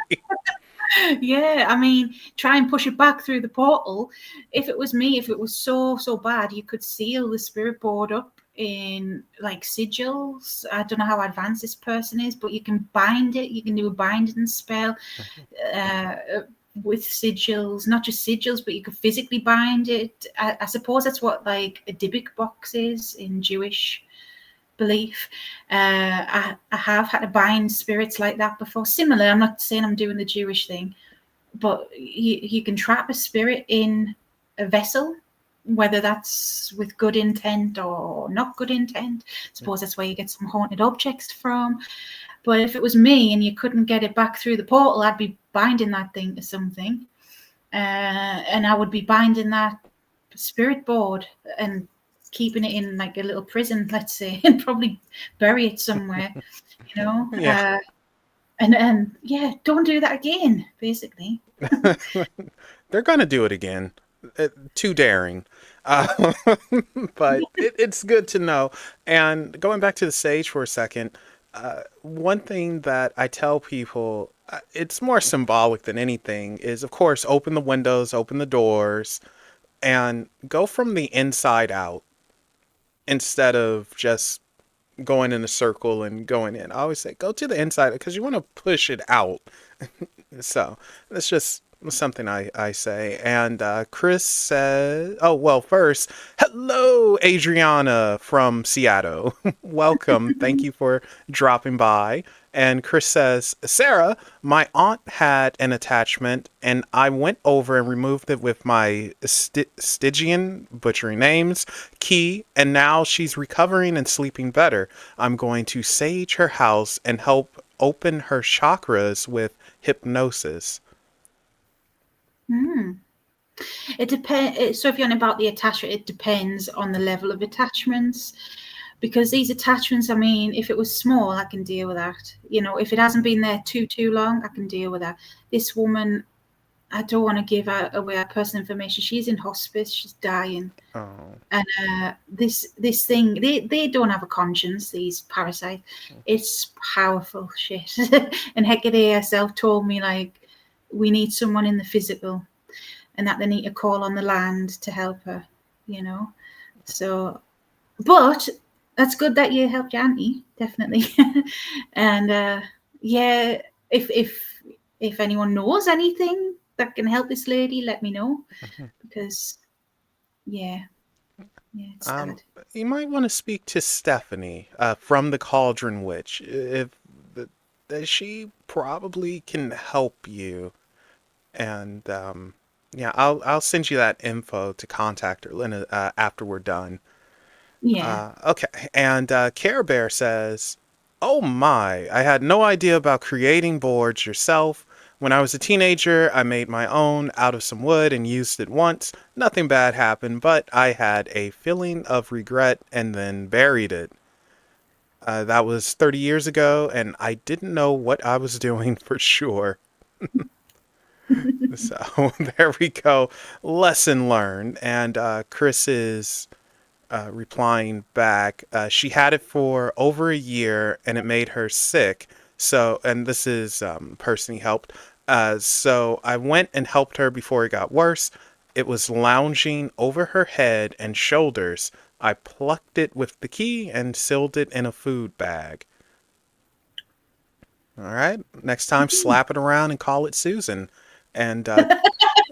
Yeah, I mean, try and push it back through the portal. If it was me, if it was so bad, you could seal the spirit board up in like sigils. I don't know how advanced this person is, but you can bind it. You can do a binding spell with sigils, not just sigils, but you could physically bind it. I suppose that's what like a Dybbuk box is in Jewish belief. I have had to bind spirits like that before. Similar, I'm not saying I'm doing the Jewish thing, but you can trap a spirit in a vessel, whether that's with good intent or not good intent. I suppose that's where you get some haunted objects from. But if it was me and you couldn't get it back through the portal, I'd be binding that thing to something. And I would be binding that spirit board and keeping it in like a little prison, let's say, and probably bury it somewhere, Yeah. And yeah, don't do that again, basically. They're gonna do it again. Too daring. Uh, but it's good to know. And going back to the sage for a second, one thing that I tell people, it's more symbolic than anything, is of course open the windows, open the doors, and go from the inside out instead of just going in a circle and going in. I always say go to the inside because you want to push it out. So that's just something I say. And Chris says, oh, well, first, hello, Adriana from Seattle. Welcome. Thank you for dropping by. And Chris says, Sarah, my aunt had an attachment and I went over and removed it with my Stygian, butchering names, key, and now she's recovering and sleeping better. I'm going to sage her house and help open her chakras with hypnosis. It depends. So if you're on about the attachment, it depends on the level of attachments. Because these attachments, I mean, if it was small, I can deal with that. If it hasn't been there too long, I can deal with that. This woman, I don't want to give away her personal information. She's in hospice. She's dying. Oh. And this thing, they don't have a conscience, these parasites. It's powerful shit. And Hecate herself told me, like, we need someone in the physical and that they need to call on the land to help her, So, but that's good that you helped your auntie, definitely. And yeah, if anyone knows anything that can help this lady, let me know, because yeah, it's sad. You might want to speak to Stephanie from the Cauldron Witch. If she probably can help you, and yeah, I'll send you that info to contact her after we're done. Yeah. Okay, and Care Bear says, "Oh my, I had no idea about creating boards yourself. When I was a teenager, I made my own out of some wood and used it once. Nothing bad happened, but I had a feeling of regret and then buried it. That was 30 years ago, and I didn't know what I was doing for sure. So there we go. Lesson learned. And Chris is replying back. She had it for over a year, and it made her sick. So, and this is person he helped. So I went and helped her before it got worse. It was lounging over her head and shoulders. I plucked it with the key and sealed it in a food bag. All right. Next time, slap it around and call it Susan. And yeah.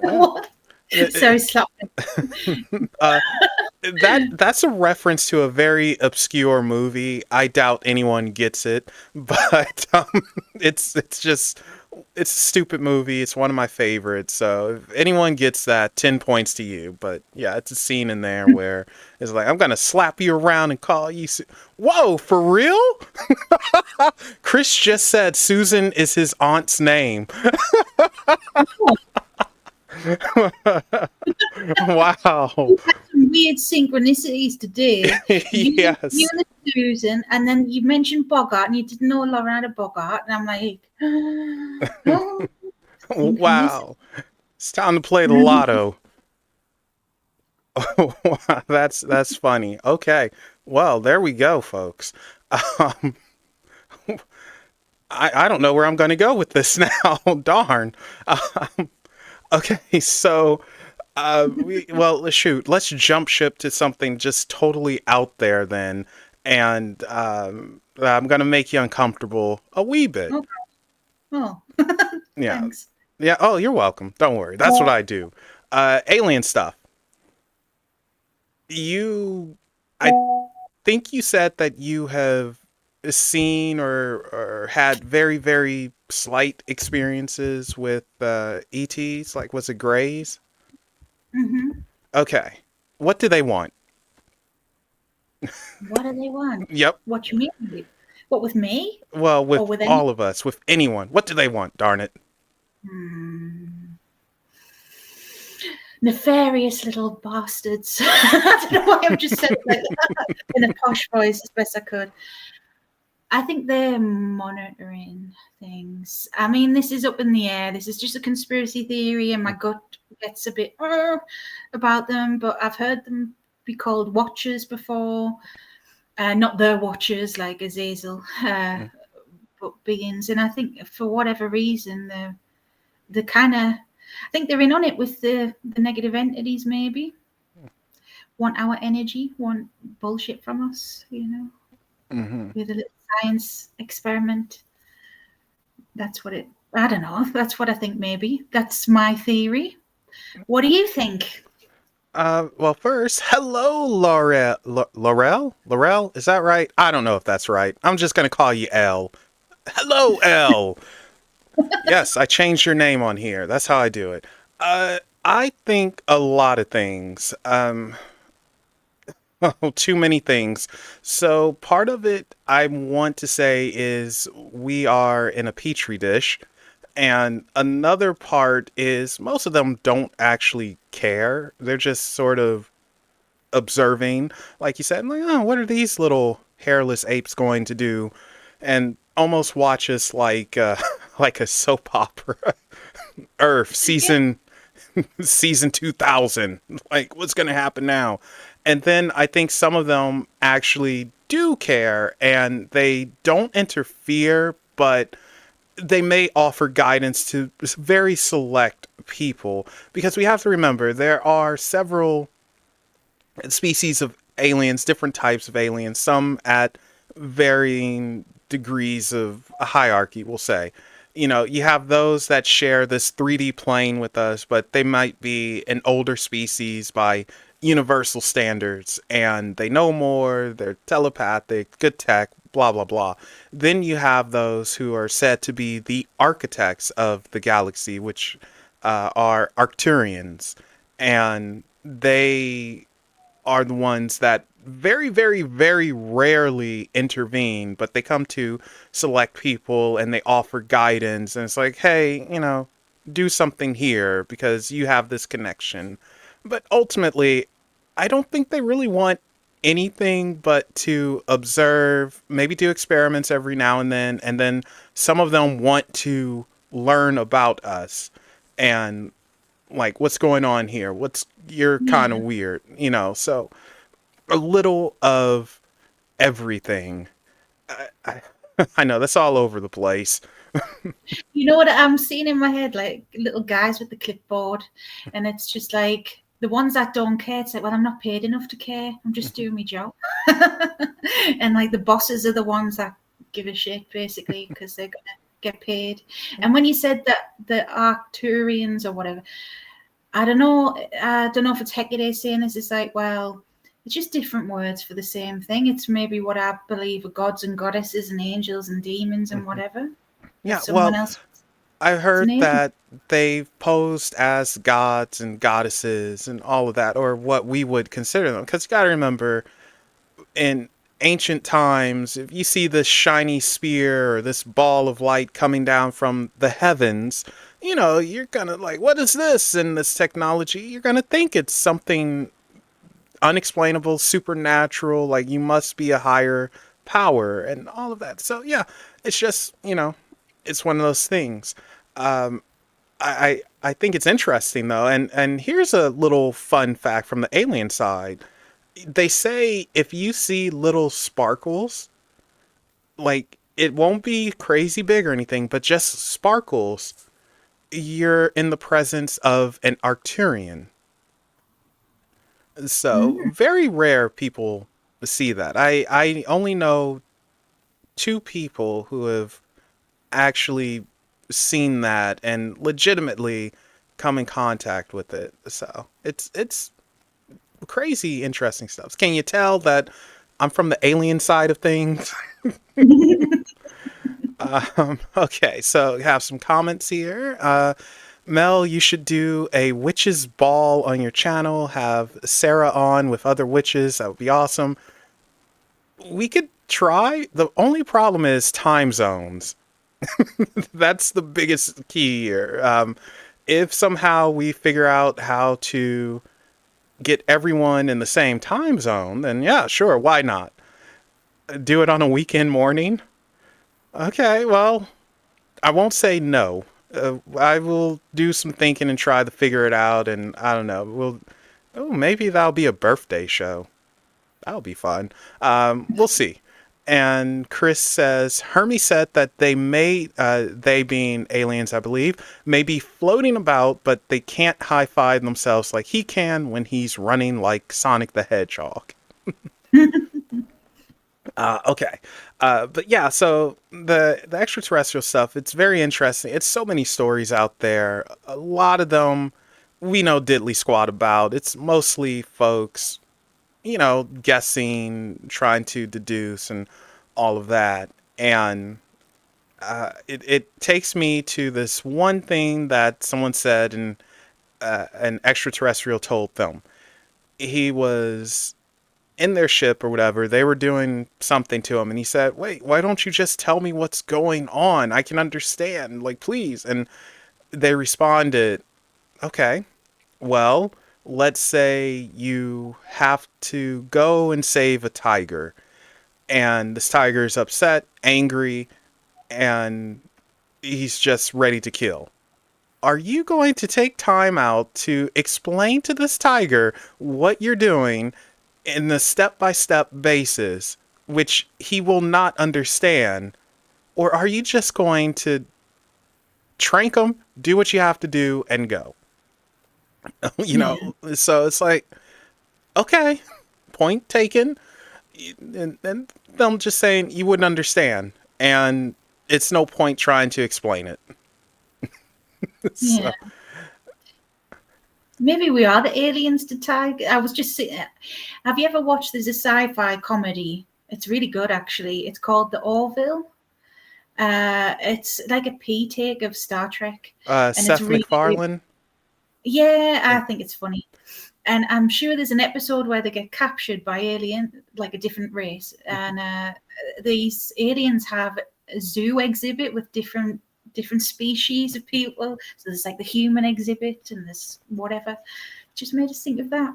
What? Sorry, stop. uh, that's a reference to a very obscure movie. I doubt anyone gets it, but it's just it's a stupid movie. It's one of my favorites. So if anyone gets that, 10 points to you. But yeah, it's a scene in there where it's like I'm gonna slap you around and call you. Whoa, for real? Chris just said Susan is his aunt's name. Wow. Some weird synchronicities today. Yes. You and Susan, and then you mentioned Bogart, and you didn't know Laura had a Bogart, and I'm like, oh, Wow. It's time to play the lotto. Oh, wow, that's funny. Okay. Well, there we go, folks. Um, I don't know where I'm going to go with this now. Darn. Okay, so well, shoot, let's jump ship to something just totally out there then, and I'm gonna make you uncomfortable a wee bit. Okay. Oh, Yeah, thanks. yeah. Oh, you're welcome. Don't worry. That's what I do. Alien stuff. I think you said that you have seen or had very, very slight experiences with ETs. Like, was it Greys? Mm-hmm. Okay. What do they want? What do they want? Yep. What you mean? What, with me? Well, with Or with all of us, with anyone. What do they want? Darn it. Nefarious little bastards. I don't know why I'm just saying like that in a posh voice as best I could. I think they're monitoring things. I mean, this is up in the air. This is just a conspiracy theory, and my gut gets a bit about them. But I've heard them be called watchers before. Not the watchers like Azazel, but beings. And I think for whatever reason, they're kind of. I think they're in on it with the negative entities. Maybe want our energy, want bullshit from us. With a little science experiment. That's what it. I don't know. That's what I think. Maybe that's my theory. What do you think? Well, first, hello, Laurel. Laurel? Is that right? I don't know if that's right. I'm just gonna call you L. Hello, L. Yes, I changed your name on here. That's how I do it. I think a lot of things. Too many things. So part of it I want to say is we are in a petri dish. And another part is most of them don't actually care. They're just sort of observing, like you said, like, oh, what are these little hairless apes going to do? And almost watch us like like a soap opera. Earth season 2000. Like, what's going to happen now? And then I think some of them actually do care and they don't interfere, but they may offer guidance to very select people, because we have to remember there are several species of aliens, different types of aliens, some at varying degrees of hierarchy, we'll say. You have those that share this 3D plane with us, but they might be an older species by universal standards, and they know more, they're telepathic, good tech, blah, blah, blah. Then you have those who are said to be the architects of the galaxy, which are Arcturians, and they are the ones that very, very, very rarely intervene, but they come to select people and they offer guidance. And it's like, hey, do something here because you have this connection. But ultimately, I don't think they really want anything but to observe, maybe do experiments every now and then some of them want to learn about us and like what's going on here. You're kind of Yeah. weird, so a little of everything. I, I know that's all over the place. You know what I'm seeing in my head? Like little guys with the clipboard, and it's just like the ones that don't care. It's like, well, I'm not paid enough to care. I'm just doing my job. And like the bosses are the ones that give a shit, basically, because they're gonna get paid. And when you said that the Arcturians or whatever, I don't know. I don't know if it's Hecate saying this. It's like, well, it's just different words for the same thing. It's maybe what I believe are gods and goddesses and angels and demons and whatever. But Yeah, someone well, else, I it's a heard name. that they've posed as gods and goddesses and all of that, or what we would consider them. Because you got to remember, in ancient times, if you see this shiny spear or this ball of light coming down from the heavens, you're gonna like, what is this? And this technology, you're gonna think it's something unexplainable, supernatural, like you must be a higher power and all of that. So yeah, it's just, it's one of those things. Um, I think it's interesting though, and here's a little fun fact from the alien side. They say if you see little sparkles, like it won't be crazy big or anything, but just sparkles, you're in the presence of an Arcturian. So Mm. very rare people see that. I only know two people who have actually seen that and legitimately come in contact with it. So it's crazy interesting stuff. Can you tell that I'm from the alien side of things? Okay, so we have some comments here. Mel, you should do a witch's ball on your channel. Have Sarah on with other witches. That would be awesome. We could try. The only problem is time zones. That's the biggest key here. If somehow we figure out how to get everyone in the same time zone, then yeah, sure, why not? Do it on a weekend morning? Okay, well, I won't say no. I will do some thinking and try to figure it out, and I don't know. Maybe that'll be a birthday show. That'll be fun. We'll see. And Chris says Hermes said that they being aliens, I believe, may be floating about, but they can't high five themselves like he can when he's running like Sonic the Hedgehog. Okay, but yeah, so the extraterrestrial stuff, it's very interesting. It's so many stories out there. A lot of them we know diddly squat about. It's mostly folks guessing, trying to deduce, and all of that. And it takes me to this one thing that someone said in an extraterrestrial told them. He was in their ship or whatever. They were doing something to him, and he said, "Wait, why don't you just tell me what's going on? I can understand, like, please." And they responded, "Okay, well, let's say you have to go and save a tiger, and this tiger is upset, angry, and he's just ready to kill. Are you going to take time out to explain to this tiger what you're doing in the step by step basis, which he will not understand? Or are you just going to trank him, do what you have to do, and go?" Yeah. So it's like, okay, point taken. And them just saying you wouldn't understand. And it's no point trying to explain it. Yeah. So, Maybe we are the aliens to tag. I was just saying, have you ever watched, there's a sci-fi comedy. It's really good, actually. It's called The Orville. It's like a P take of Star Trek. And it's Seth really, MacFarlane. yeah, Yeah. I think it's funny. And I'm sure there's an episode where they get captured by alien, like a different race, Mhm. and these aliens have a zoo exhibit with different species of people. So there's like the human exhibit, and there's whatever. Just made us think of that.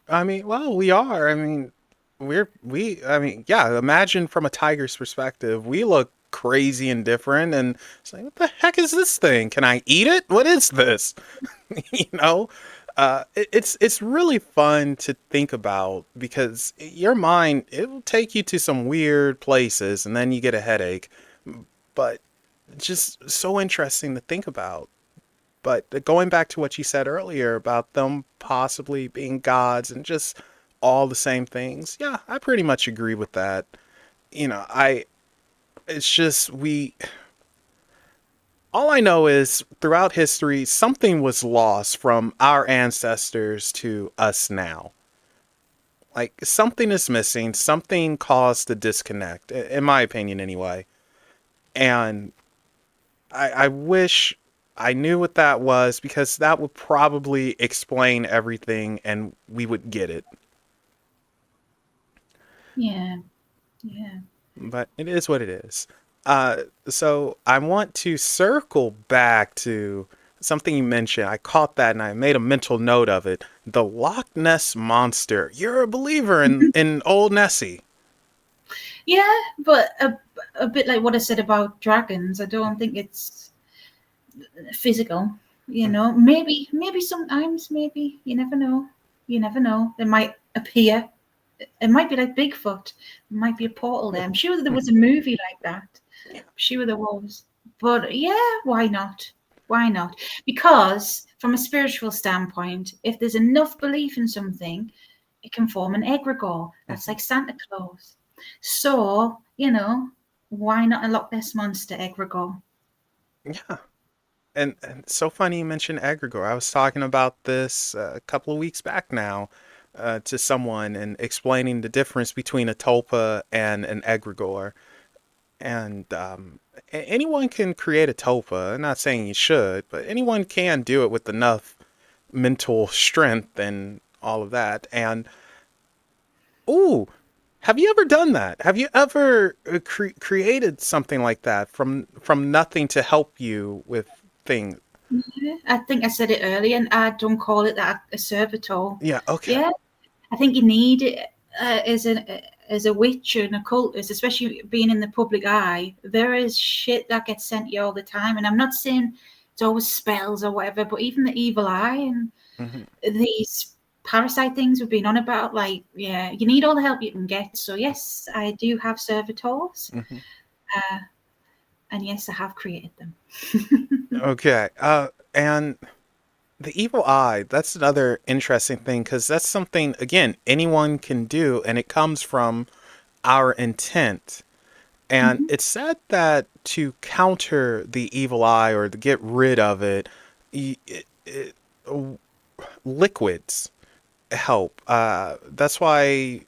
I mean, well, we are. I mean, I mean, yeah, imagine from a tiger's perspective, we look crazy and different, and it's like, what the heck is this thing? Can I eat it? What is this? you know? It's really fun to think about because your mind, it will take you to some weird places and then you get a headache. But just so interesting to think about. But going back to what you said earlier about them possibly being gods and just all the same things, yeah, I pretty much agree with that. I it's just we all I know is throughout history something was lost from our ancestors to us now. Like something is missing, something caused the disconnect, in my opinion anyway. And I wish I knew what that was because that would probably explain everything and we would get it. Yeah, yeah. But it is what it is. So I want to circle back to something you mentioned. I caught that and I made a mental note of it. The Loch Ness Monster. You're a believer in old Nessie. Yeah, but a bit like what I said about dragons, I don't think it's physical. Maybe sometimes, maybe you never know. You never know. They might appear. It might be like Bigfoot. There might be a portal there. I'm sure that there was a movie like that. I'm sure there was. But yeah, why not? Why not? Because from a spiritual standpoint, if there's enough belief in something, it can form an egregore. That's like Santa Claus. So, why not a Loch Ness Monster egregore? Yeah. And it's so funny you mentioned egregore. I was talking about this a couple of weeks back now to someone and explaining the difference between a tulpa and an egregore. And anyone can create a tulpa. I'm not saying you should, but anyone can do it with enough mental strength and all of that. And ooh, have you ever done that? Have you ever created something like that from nothing to help you with things? Yeah, I think I said it earlier, and I don't call it that a servitor. Yeah. Okay. Yeah, I think you need it as a witch and occultist, especially being in the public eye. There is shit that gets sent to you all the time, and I'm not saying it's always spells or whatever, but even the evil eye and Hmm. these parasite things we've been on about, like, yeah, you need all the help you can get. So yes, I do have servitors, Hmm. uh, and yes, I have created them. Okay. And the evil eye, that's another interesting thing because that's something, again, anyone can do, and it comes from our intent. And Mhm. it's said that to counter the evil eye or to get rid of it, liquids help. That's why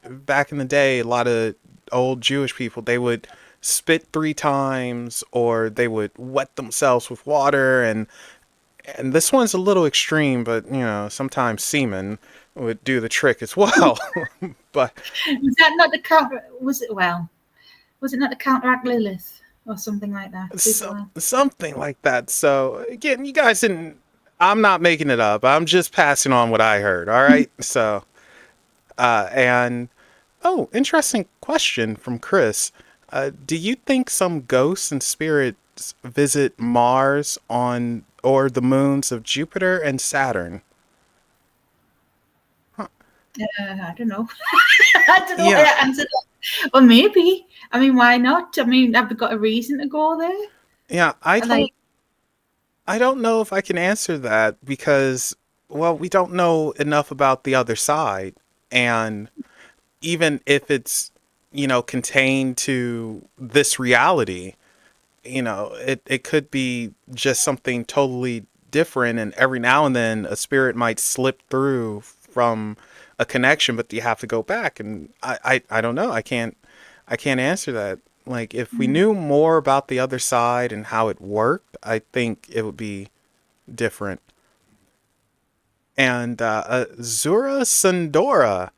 back in the day, a lot of old Jewish people, they would spit 3 times or they would wet themselves with water, and this one's a little extreme, but sometimes semen would do the trick as well. but Was that not the counter? Was it well? Was it not the counteract Lilith or something like that as well? something like that. So again, you guys didn't. I'm not making it up. I'm just passing on what I heard. All right. So and oh, interesting question from Chris. Do you think some ghosts and spirits visit Mars on or the moons of Jupiter and Saturn? Huh. I don't know. I don't know why Yeah, I answered that. Well, maybe. I mean, why not? I mean, have we got a reason to go there? yeah. I Like, don't. I don't know if I can answer that because, well, we don't know enough about the other side, and even if it's contained to this reality, it could be just something totally different, and every now and then a spirit might slip through from a connection, but you have to go back, and I don't know. I can't answer that. Like if we knew more about the other side and how it worked, I think it would be different. And Zura Sandora.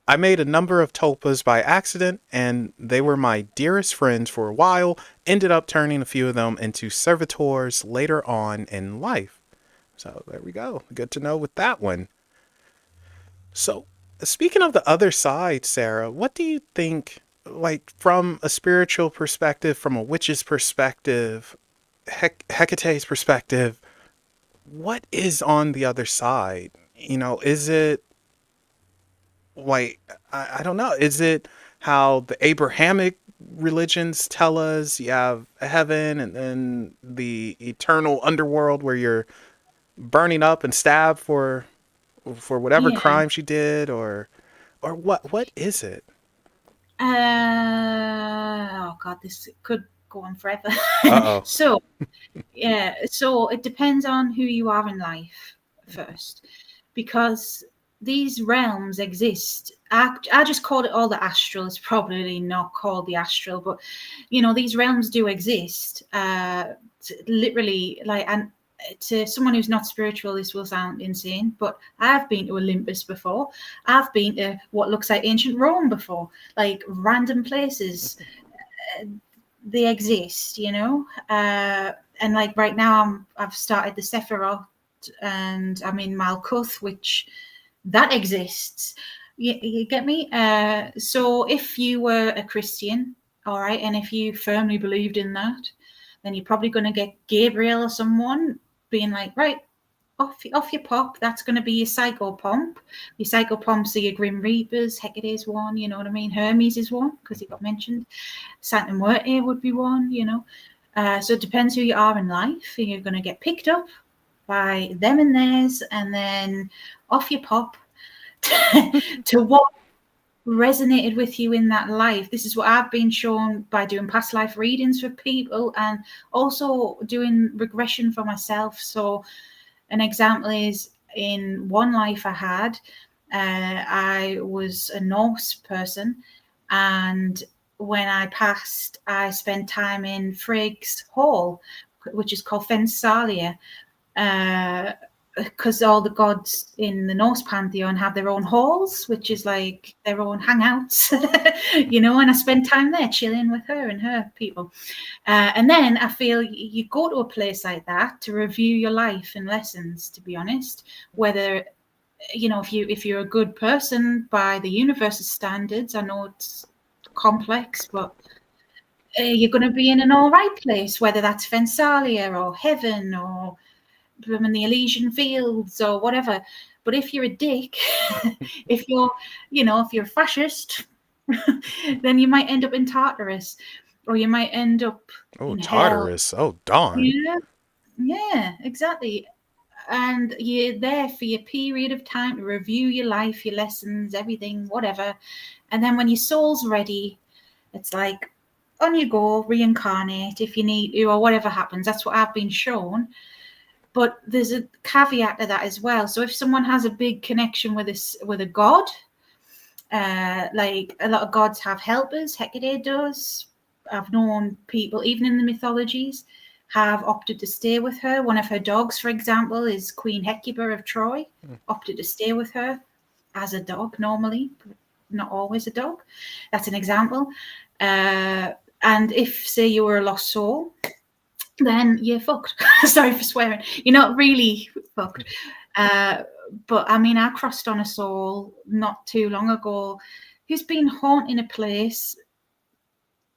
I made a number of tulpas by accident, and they were my dearest friends for a while. Ended up turning a few of them into servitors later on in life. So there we go. Good to know with that one. So, speaking of the other side, Sarah, what do you think, like, from a spiritual perspective, from a witch's perspective, Hecate's perspective, what is on the other side? Is it like I don't know. Is it how the Abrahamic religions tell us you have a heaven and then the eternal underworld where you're burning up and stabbed for whatever Yeah. crime she did, or what is it? Oh God, this could go on forever. Uh-oh. So yeah, so it depends on who you are in life first, because these realms exist. I just called it all the astral. It's probably not called the astral, but these realms do exist. Literally, like, and to someone who's not spiritual, this will sound insane, but I've been to Olympus before. I've been to what looks like ancient Rome before, like random places. They exist, and like right now, I've started the Sephiroth, and I'm in Malkuth, which that exists. You get me? So if you were a Christian, all right, and if you firmly believed in that, then you're probably going to get Gabriel or someone being like, right, off your pop. That's going to be your psychopomp. Your psychopomps are your Grim Reapers. Hecate's one, you know what I mean? Hermes is one because he got mentioned. Santa Muerte would be one. So it depends who you are in life. You're going to get picked up by them and theirs, and then off you pop to what resonated with you in that life. This is what I've been shown by doing past life readings for people and also doing regression for myself. So an example is in one life I had, I was a Norse person, and when I passed, I spent time in Frigg's Hall, which is called Fensalia, because all the gods in the Norse pantheon have their own halls, which is like their own hangouts, and I spent time there chilling with her and her people. And then I feel you go to a place like that to review your life and lessons, to be honest, whether if you're a good person by the universe's standards. I know it's complex, but you're going to be in an all right place, whether that's Fensalia or heaven or in the Elysian fields or whatever. But if you're a dick, if you're a fascist, then you might end up in Tartarus, or you might end up Oh, in hell. Tartarus. Oh, darn. Yeah, yeah, exactly. And you're there for your period of time to review your life, your lessons, everything, whatever. And then when your soul's ready, it's like on you go, reincarnate if you need to, or whatever happens. That's what I've been shown. But there's a caveat to that as well. So if someone has a big connection with a god, like a lot of gods have helpers, Hecate does. I've known people, even in the mythologies, have opted to stay with her. One of her dogs, for example, is Queen Hecuba of Troy, opted to stay with her as a dog normally, but not always a dog. That's an example. And if, say, you were a lost soul, then you're fucked. Sorry for swearing. You're not really fucked. But I mean, I crossed on a soul not too long ago who's been haunting a place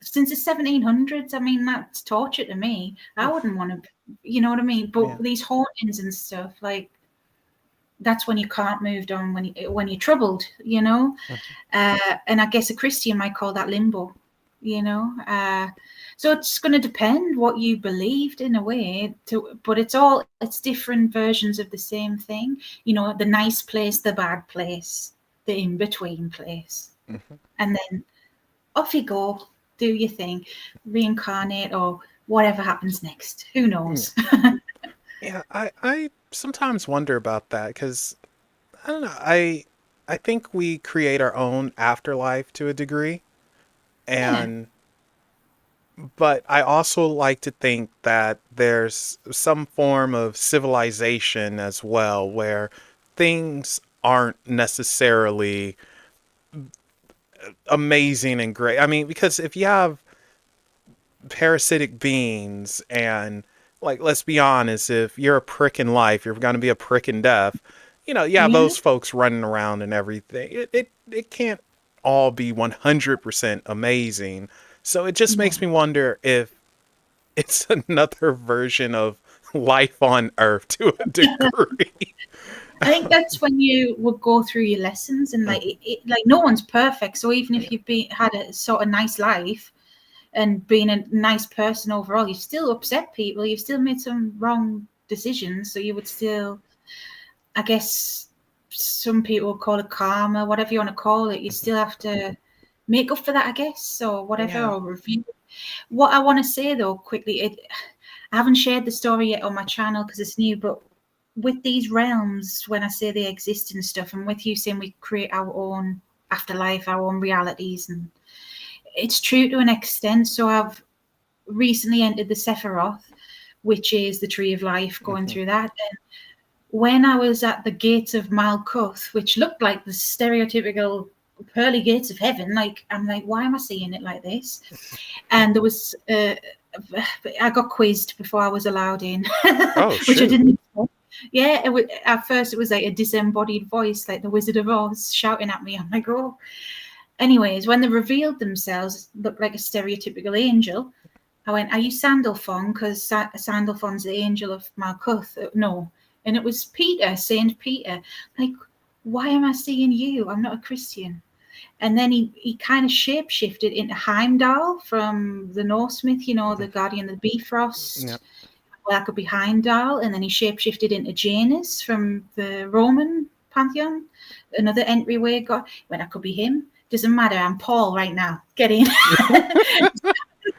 since the 1700s. I mean, that's torture to me. I wouldn't want to, you know what I mean? But Yeah. these hauntings and stuff, like, that's when you can't move on, when you're troubled, and I guess a Christian might call that limbo, so it's going to depend what you believed in a way, but it's different versions of the same thing, the nice place, the bad place, the in-between place. Mm-hmm. And then off you go, do your thing, reincarnate, or whatever happens next, who knows. Yeah, I sometimes wonder about that because I don't know. I think we create our own afterlife to a degree, Yeah, and but I also like to think that there's some form of civilization as well, where things aren't necessarily amazing and great. I mean, because if you have parasitic beings and, like, let's be honest, if you're a prick in life, you're going to be a prick in death. Yeah, Yeah. those folks running around and everything. It can't all be 100% amazing. So it just No. makes me wonder if it's another version of life on Earth to a degree. I think that's when you would go through your lessons and like like no one's perfect. So even if Yeah. you've had a sort of nice life and been a nice person overall, you've still upset people. You've still made some wrong decisions. So you would still, I guess, some people would call it karma, whatever you want to call it. You still have to make up for that, I guess, or whatever, Yeah. or review. What I want to say though, quickly, I haven't shared the story yet on my channel because it's new, but with these realms, when I say they exist and stuff, and with you saying we create our own afterlife, our own realities, and it's true to an extent. So I've recently entered the Sephiroth, which is the tree of life, going Mhm. through that. And when I was at the gates of Malkuth, which looked like the stereotypical pearly gates of heaven, like I'm like, why am I seeing it like this? And there was I got quizzed before I was allowed in, Oh, which I shoot. didn't expect. Yeah, at first it was like a disembodied voice, like the Wizard of Oz, shouting at me. I'm like, oh. Anyways, when they revealed themselves, looked like a stereotypical angel. I went, "Are you Sandalphon? Because Sandalphon's the angel of Malkuth." No, and it was Peter, Saint Peter. Like, why am I seeing you? I'm not a Christian. And then he kind of shapeshifted into Heimdall from the Norse myth, the guardian of the Yeah. Bifrost. Well, that could be Heimdall. And then he shapeshifted into Janus from the Roman pantheon, another entryway god. When that could be him. Doesn't matter. I'm Paul right now. Get in.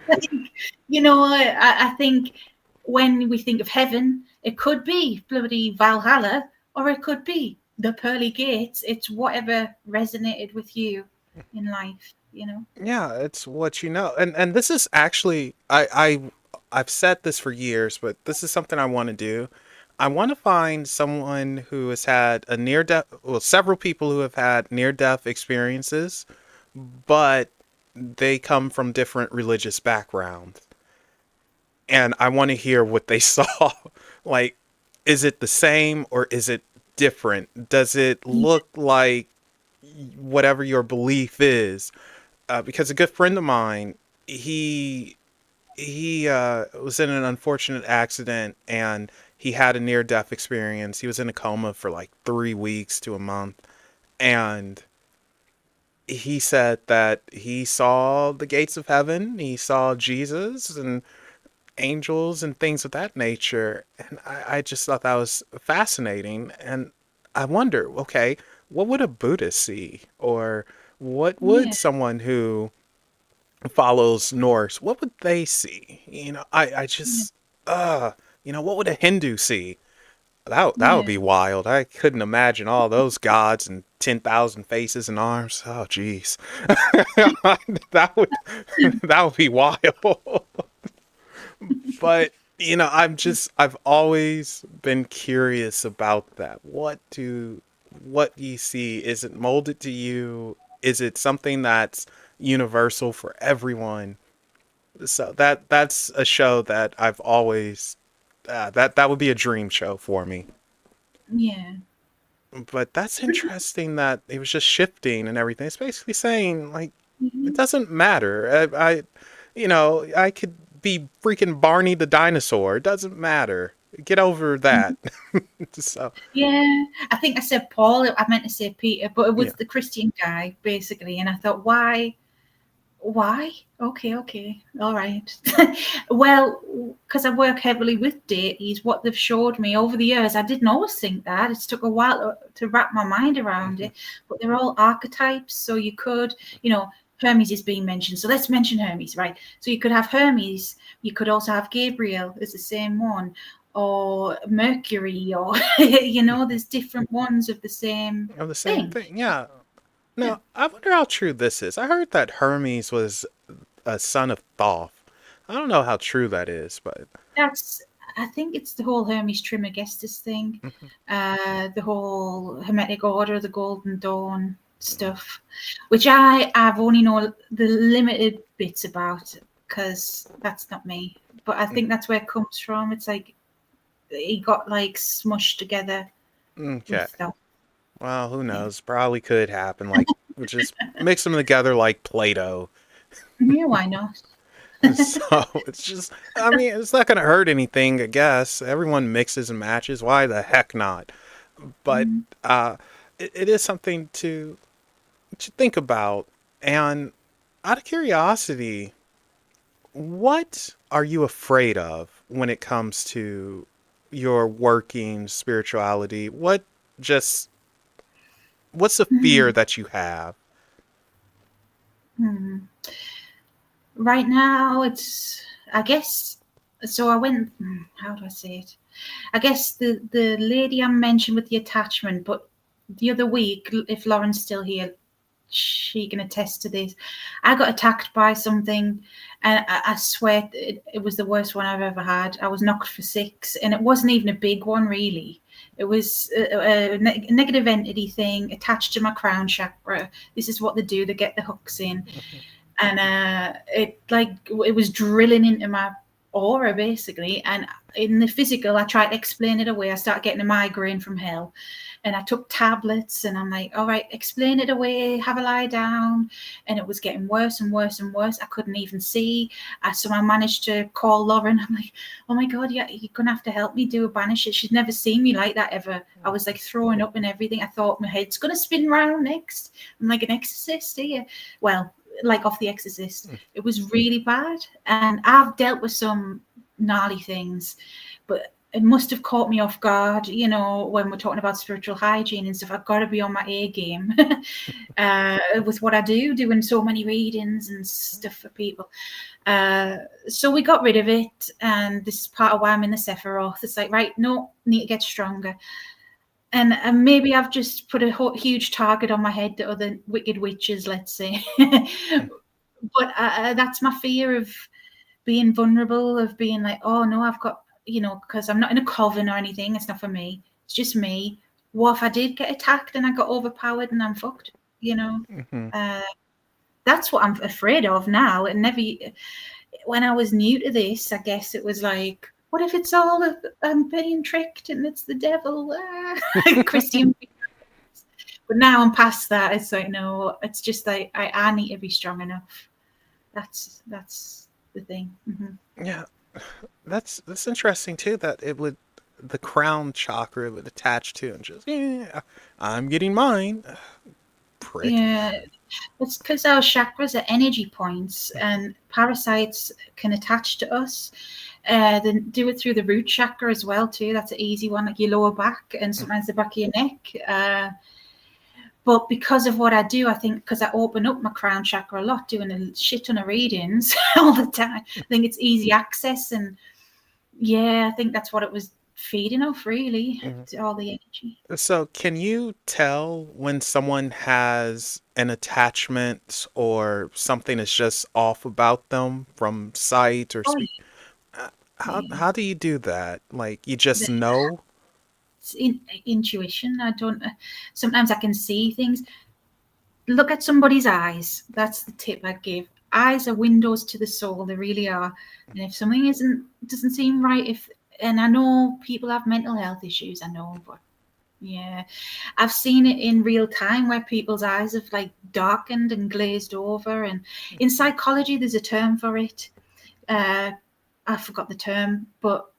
Like, I think when we think of heaven, it could be bloody Valhalla, or it could be the pearly gates. It's whatever resonated with you in life. Yeah, it's what you know. And this is actually I've said this for years, but this is something I want to do. I want to find someone who has had a near death, well, several people who have had near death experiences, but they come from different religious backgrounds. And I want to hear what they saw. Like, is it the same or is it different? Does it Yeah, look like whatever your belief is? Because a good friend of mine, he was in an unfortunate accident and he had a near death experience. He was in a coma for like 3 weeks to a month, and he said that he saw the gates of heaven, he saw Jesus and angels and things of that nature, and I just thought that was fascinating. And I wonder, okay, what would a Buddhist see, or what would yeah, someone who follows Norse, what would they see? I yeah, just, what would a Hindu see? That would yeah, be wild. I couldn't imagine all those gods and 10,000 faces and arms. Oh, jeez, that would that would be wild. But I've always been curious about that. What do you see? Is it molded to you? Is it something that's universal for everyone? So that's a show that I've always that would be a dream show for me. yeah. But that's interesting that it was just shifting and everything. It's basically saying, like, it Mhm. doesn't matter. I could be freaking Barney the dinosaur. It doesn't matter. Get over that. So Yeah, I think I said Paul. I meant to say Peter, but it yeah. was the Christian guy basically. And I thought, why? Why? Okay, okay, all right. Well, because I work heavily with deities, what they've showed me over the years, I didn't always think that. It's took a while to wrap my mind around Mhm. it. But they're all archetypes, so you could, Hermes is being mentioned, so let's mention Hermes, right? So you could have Hermes. You could also have Gabriel as the same one, or Mercury, or there's different ones of the same Oh, the same thing. thing. Yeah. Yeah. No, I wonder how true this is. I heard that Hermes was a son of Thoth. I don't know how true that is, but That's I think it's the whole Hermes Trismegistus thing, Mhm. the whole Hermetic Order, the Golden Dawn stuff, which I've only know the limited bits about because that's not me. But I think that's where it comes from. It's like he got like smushed together Okay. with that. Well, who Yeah, knows? Probably could happen. Like, we just mix them together like Play-Doh. yeah, why not? So it's just, I mean, it's not going to hurt anything, I guess. Everyone mixes and matches. Why the heck not? But Mm. it is something to think about. And out of curiosity, what are you afraid of when it comes to your working spirituality? Just, what's the fear Mm. that you have? Mm. Right now, it's I guess. So I went. How do I say it? I guess the lady I mentioned with the attachment, but the other week, if Lauren's still here, she can attest to this. I got attacked by something, and I swear it was the worst one I've ever had. I was knocked for 6, and it wasn't even a big one, really. It was a negative entity thing attached to my crown chakra. This is what they do. They get the hooks in, and it was drilling into my aura basically. And in the physical, I tried to explain it away. I started getting a migraine from hell, and I took tablets, and I'm like, all right, explain it away, have a lie down. And it was getting worse and worse and worse. I couldn't even see. So I managed to call Lauren. I'm like, oh my god, yeah, you're gonna have to help me do a banish it. She'd never seen me like that ever. I was like throwing up and everything. I thought my head's gonna spin round next. I'm like an exorcist here. Well, like off The Exorcist. It was really bad, and I've dealt with some gnarly things, but it must have caught me off guard. When we're talking about spiritual hygiene and stuff, I've got to be on my A game with what I do, doing so many readings and stuff for people. So we got rid of it, and this is part of why I'm in the Sephiroth. It's like, right, no, need to get stronger. And maybe I've just put a huge target on my head to other wicked witches, let's say. But that's my fear of being vulnerable, of being like, oh no, I've got, because I'm not in a coven or anything. It's not for me. It's just me. What if I did get attacked and I got overpowered and I'm fucked? You know, Mm-hmm. uh, that's what I'm afraid of now. And never, when I was new to this, I guess it was like, what if it's all I'm being tricked and it's the devil? Christian. But now I'm past that. It's like, no, it's just like I need to be strong enough. That's the thing. Mm-hmm. Yeah, that's interesting too. That the crown chakra would attach to and just, yeah, I'm getting mine, prick. Yeah, it's because our chakras are energy points, and parasites can attach to us. They do it through the root chakra as well too. That's an easy one, like your lower back and sometimes the back of your neck. But because of what I do, I think because I open up my crown chakra a lot, doing a shit ton of readings all the time, I think it's easy access. And yeah, I think that's what it was feeding off, really, Mhm. to all the energy. So, can you tell when someone has an attachment or something is just off about them from sight or Oh, speak? Uh, yeah. how do you do that? Like, you just know? It's intuition. I don't. Sometimes I can see things. Look at somebody's eyes. That's the tip I'd give. Eyes are windows to the soul. They really are. And if something doesn't seem right, and I know people have mental health issues. I know, but yeah, I've seen it in real time where people's eyes have like darkened and glazed over. And in psychology, there's a term for it. Uh, I forgot the term, but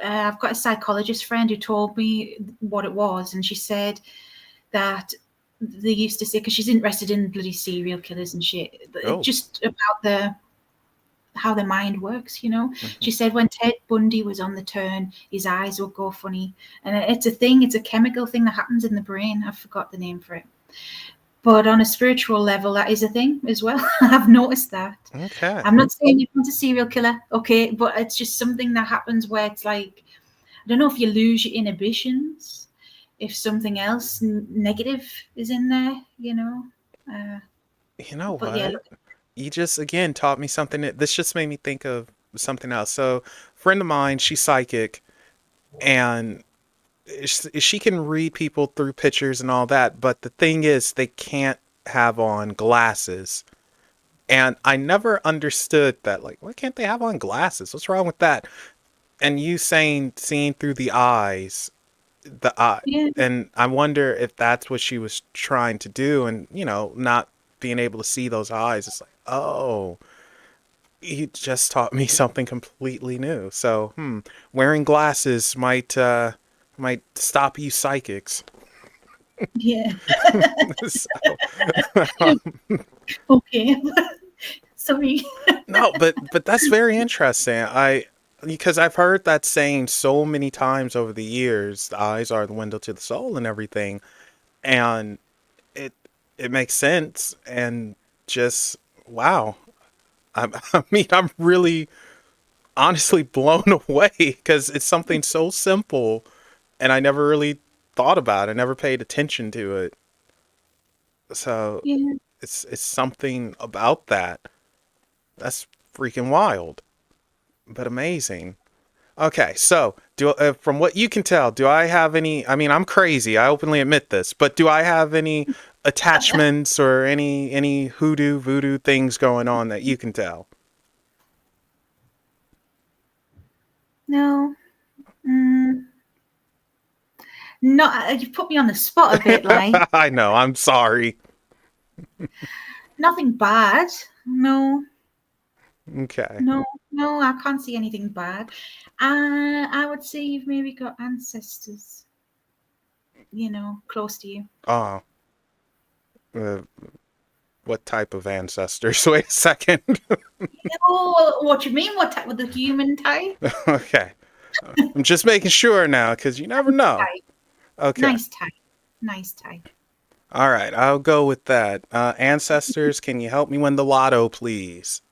I've got a psychologist friend who told me what it was, and she said that they used to say, because she's interested in bloody serial killers and shit, but Oh. just about how the mind works, you know. Mhm. She said when Ted Bundy was on the turn, his eyes would go funny, and it's a thing. It's a chemical thing that happens in the brain. I forgot the name for it, but on a spiritual level, that is a thing as well. I've noticed that. Okay. I'm not saying you're a serial killer, okay, but it's just something that happens where it's like, I don't know if you lose your inhibitions, if something else negative is in there, you know. Uh, You know but yeah, what? You just again taught me something. This just made me think of something else. So, a friend of mine, she's psychic, and she can read people through pictures and all that. But the thing is, they can't have on glasses. And I never understood that. Like, why can't they have on glasses? What's wrong with that? And you saying seeing through the eyes, the eye, Yeah, and I wonder if that's what she was trying to do, and not being able to see those eyes. It's like, oh, you just taught me something completely new. So, wearing glasses might stop you psychics. yeah. So, Okay. Sorry. no, but that's very interesting. Because I've heard that saying so many times over the years. The eyes are the window to the soul and everything, and it it makes sense. And just wow, I mean, I'm really honestly blown away because it's something so simple, and I never really thought about it. I never paid attention to it. So Yeah. it's something about that that's freaking wild, but amazing. Okay, so from what you can tell, do I have any? I mean, I'm crazy. I openly admit this, but do I have any attachments or any hoodoo voodoo things going on that you can tell? No. Mm, not. You put me on the spot a bit, like I know. I'm sorry. nothing bad. No. Okay. No. No. I can't see anything bad. I would say you've maybe got ancestors. Close to you. Oh, uh, what type of ancestors? Wait a second. Oh, what do you mean? What type? With the human type? Okay. I'm just making sure now because you never know. Type. Okay. Nice type. Nice type. All right. I'll go with that. Ancestors, can you help me win the lotto, please?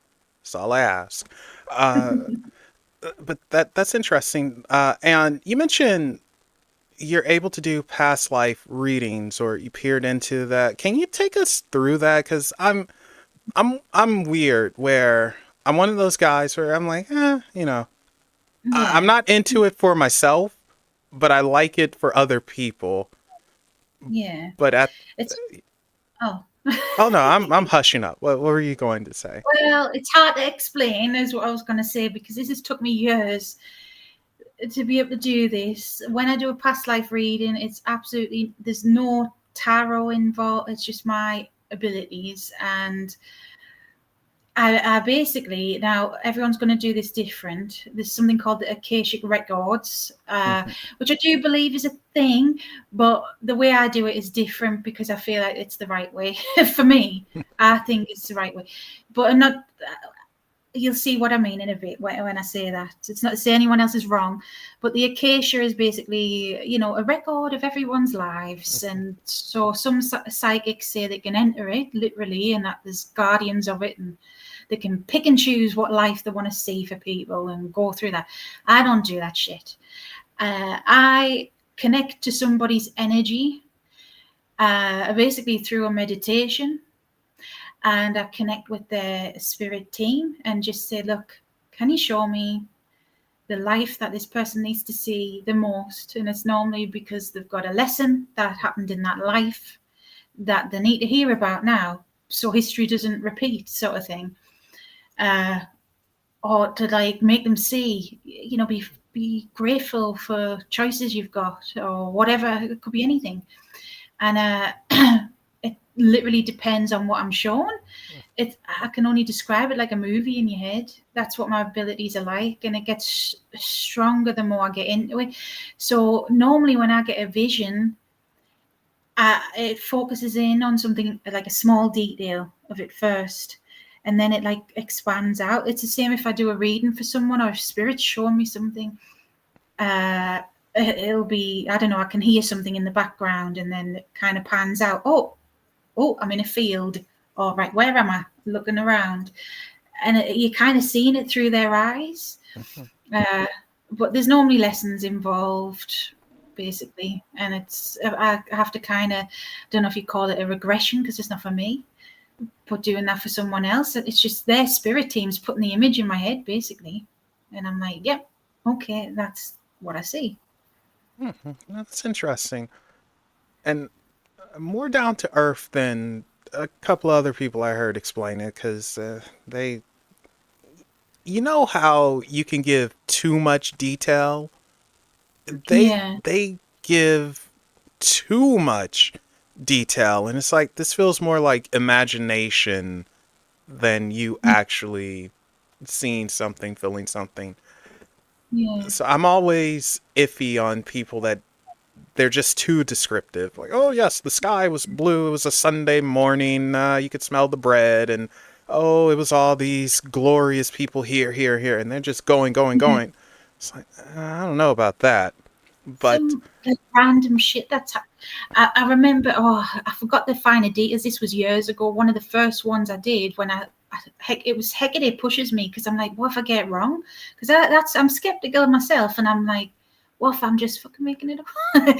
That's all I ask. Uh, but that's interesting. And you mentioned you're able to do past life readings, or you peered into that. Can you take us through that? Because I'm weird, where I'm one of those guys where I'm like, I'm Yeah. not into it for myself, but I like it for other people. Yeah. But at It's oh. oh no, I'm hushing up. What were you going to say? Well, it's hard to explain, is what I was going to say, because this has took me years to be able to do this. When I do a past life reading, it's absolutely there's no tarot involved. It's just my abilities, and I basically now everyone's going to do this different. There's something called the Akashic Records, Mhm. which I do believe is a thing, but the way I do it is different because I feel like it's the right way for me. I think it's the right way, but I'm not. You'll see what I mean in a bit when I say that. It's not to say anyone else is wrong, but the Acacia is basically, a record of everyone's lives. And so some psychics say they can enter it literally, and that there's guardians of it, and they can pick and choose what life they want to see for people and go through that. I don't do that shit. I connect to somebody's energy basically through a meditation, and I connect with their spirit team and just say, look, can you show me the life that this person needs to see the most? And it's normally because they've got a lesson that happened in that life that they need to hear about now, so history doesn't repeat, sort of thing. Or to like make them see, be grateful for choices you've got, or whatever. It could be anything. And it literally depends on what I'm shown. I can only describe it like a movie in your head. That's what my abilities are like, and it gets stronger the more I get into it. So normally when I get a vision, it focuses in on something like a small detail of it first, and then it like expands out. It's the same if I do a reading for someone, or if spirit's showing me something. uh it'll be, I don't know, I can hear something in the background, and then it kind of pans out. Oh, I'm in a field. All right, where am I? Looking around, and you're kind of seeing it through their eyes. Uh, but there's normally lessons involved, basically, and I have to kind of, don't know if you call it a regression because it's not for me. but doing that for someone else, it's just their spirit team's putting the image in my head, basically. And I'm like, yep, okay, that's what I see. That's interesting. And more down to earth than a couple other people I heard explain it, because they, you know how you can give too much detail? Yeah. They give too much detail, and it's like this feels more like imagination than you actually seeing something, feeling something. Yeah. So I'm always iffy on people that they're just too descriptive. Like, oh yes, the sky was blue. It was a Sunday morning. You could smell the bread, and oh, it was all these glorious people here, here, here, and they're just going, going, Mhm. going. It's like I don't know about that, but Some like random shit that's. I remember. Oh, I forgot the finer details. This was years ago. One of the first ones I did when heck, it was Hecate pushes me because I'm like, what if I get it wrong? Because that's I'm skeptical of myself, and I'm like, what if I'm just fucking making it up?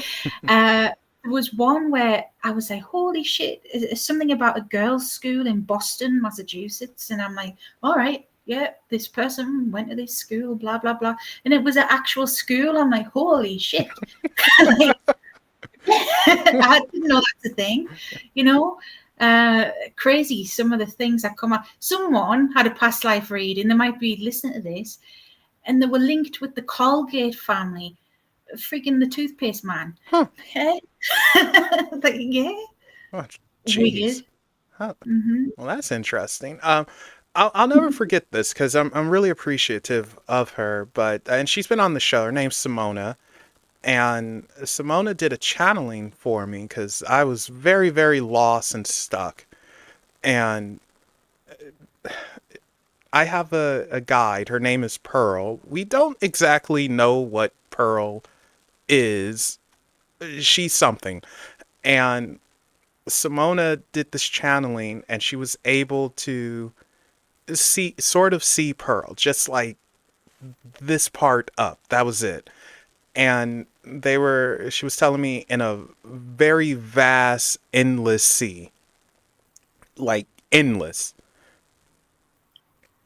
There was one where I was like, holy shit, it's something about a girls' school in Boston, Massachusetts. And I'm like, all right, yeah, this person went to this school, blah, blah, blah. And it was an actual school. I'm like, holy shit. Like, I didn't know that's a thing, you know? Crazy, some of the things that come up. Someone had a past life reading, they might be listening to this, and they were linked with the Colgate family, freaking the toothpaste man. huh? Hey? Like, yeah, Oh, weird. jeez. Huh. Mm-hmm. Well, that's interesting. I'll never forget this because I'm really appreciative of her. But and she's been on the show. Her name's Simona, and Simona did a channeling for me because I was very, very lost and stuck. And I have a guide. Her name is Pearl. We don't exactly know what Pearl is. She's something. And Simona did this channeling and she was able to see Pearl, just like this part up. That was it. And she was telling me in a very vast, endless sea. Like endless.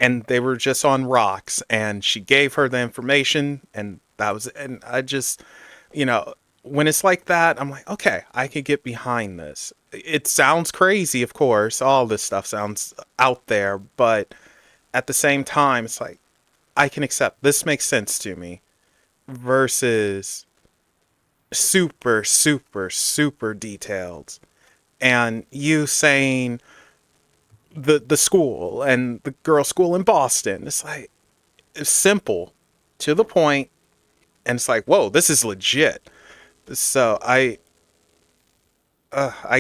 And they were just on rocks and she gave her the information and that was it. And I just, you know, when it's like that, I'm like, okay, I could get behind this. It sounds crazy, of course. All this stuff sounds out there, but at the same time, it's like I can accept this makes sense to me versus super, super, super detailed. And you saying the school and the girls' school in Boston, it's like it's simple, to the point, and it's like, whoa, this is legit. So I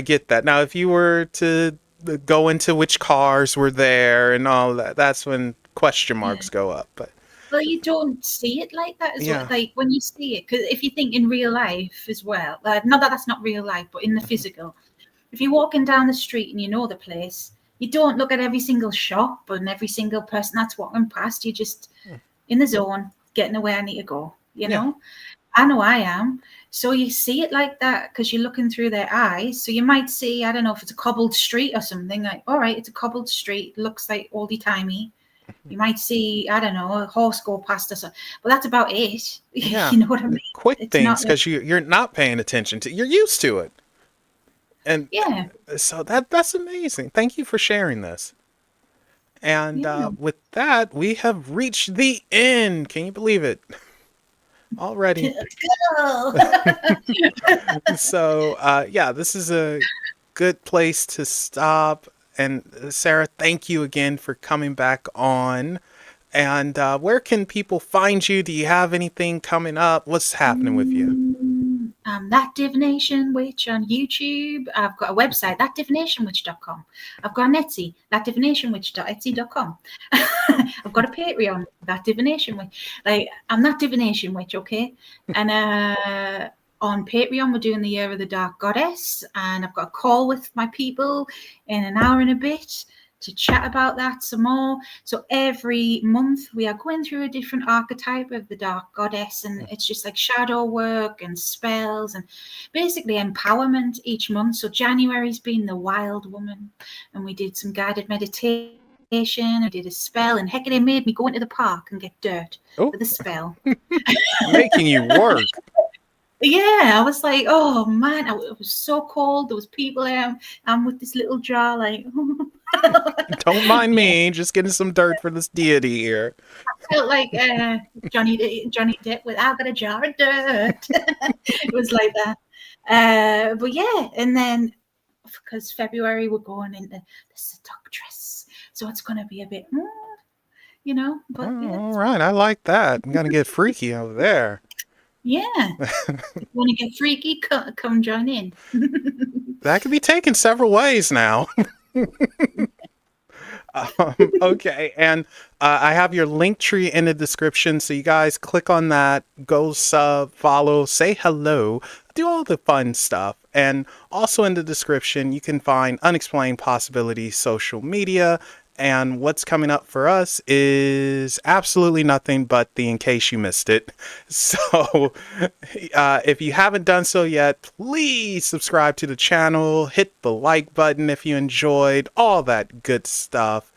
get that. Now, if you were to go into which cars were there and all that, that's when question Yeah. marks go up. But Well, you don't see it like that as well. yeah, Like when you see it, because if you think in real life as well, not that that's not real life, but in the physical, if you're walking down the street and you know the place, you don't look at every single shop and every single person that's walking past. You're just in the zone, getting where I need to go. You yeah, know, I know I am. So you see it like that because you're looking through their eyes. So you might see, I don't know if it's a cobbled street or something. Like, all right, it's a cobbled street, looks like oldie timey. You might see, I don't know, a horse go past us, but that's about it. yeah. You know what I mean? Quick It's things not like, because you're not paying attention to. You're used to it, and yeah, so that's amazing. Thank you for sharing this. And yeah. with that, we have reached the end. Can you believe it? Already. Go. So, yeah, this is a good place to stop. And Sarah, thank you again for coming back on. And where can people find you? Do you have anything coming up? What's happening with you? That Divination Witch on YouTube. I've got a website, thatdivinationwitch.com. I've got an Etsy, thatdivinationwitch.etsy.com. I've got a Patreon, that Divination Witch. Like, I'm that Divination Witch, okay? And on Patreon, we're doing the Year of the Dark Goddess, and I've got a call with my people in an hour and a bit to chat about that some more. So every month we are going through a different archetype of the dark goddess, and it's just like shadow work and spells and basically empowerment each month. So January's been the wild woman, and we did some guided meditation. I did a spell, and Hecate made me go into the park and get dirt for the spell. Making you work. Yeah, I was like, oh man, it was so cold. There was people there. I'm with this little jar, like. Don't mind me, just getting some dirt for this deity here. I felt like Johnny Depp with "I've got a jar of dirt." It was like that. But yeah, and then because February we're going into the seductress, so it's going to be a bit, you know. But yeah, All right, I like that. I'm gonna get freaky over there. yeah. If you want to get freaky, come join in. That could be taken several ways now. Okay, and I have your link tree in the description, so you guys click on that, go sub, follow, say hello, do all the fun stuff. And also in the description, you can find Unexplained Possibilities social media. And what's coming up for us is absolutely nothing but the In Case You Missed It. So if you haven't done so yet, please subscribe to the channel, hit the like button if you enjoyed, all that good stuff.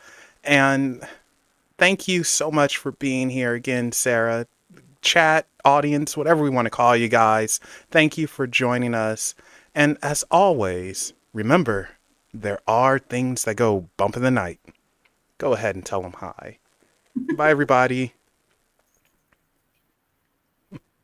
And thank you so much for being here again, Sarah. Chat, audience, whatever we want to call you guys. Thank you for joining us. And as always, remember, there are things that go bump in the night. Go ahead and tell them hi. Bye, everybody.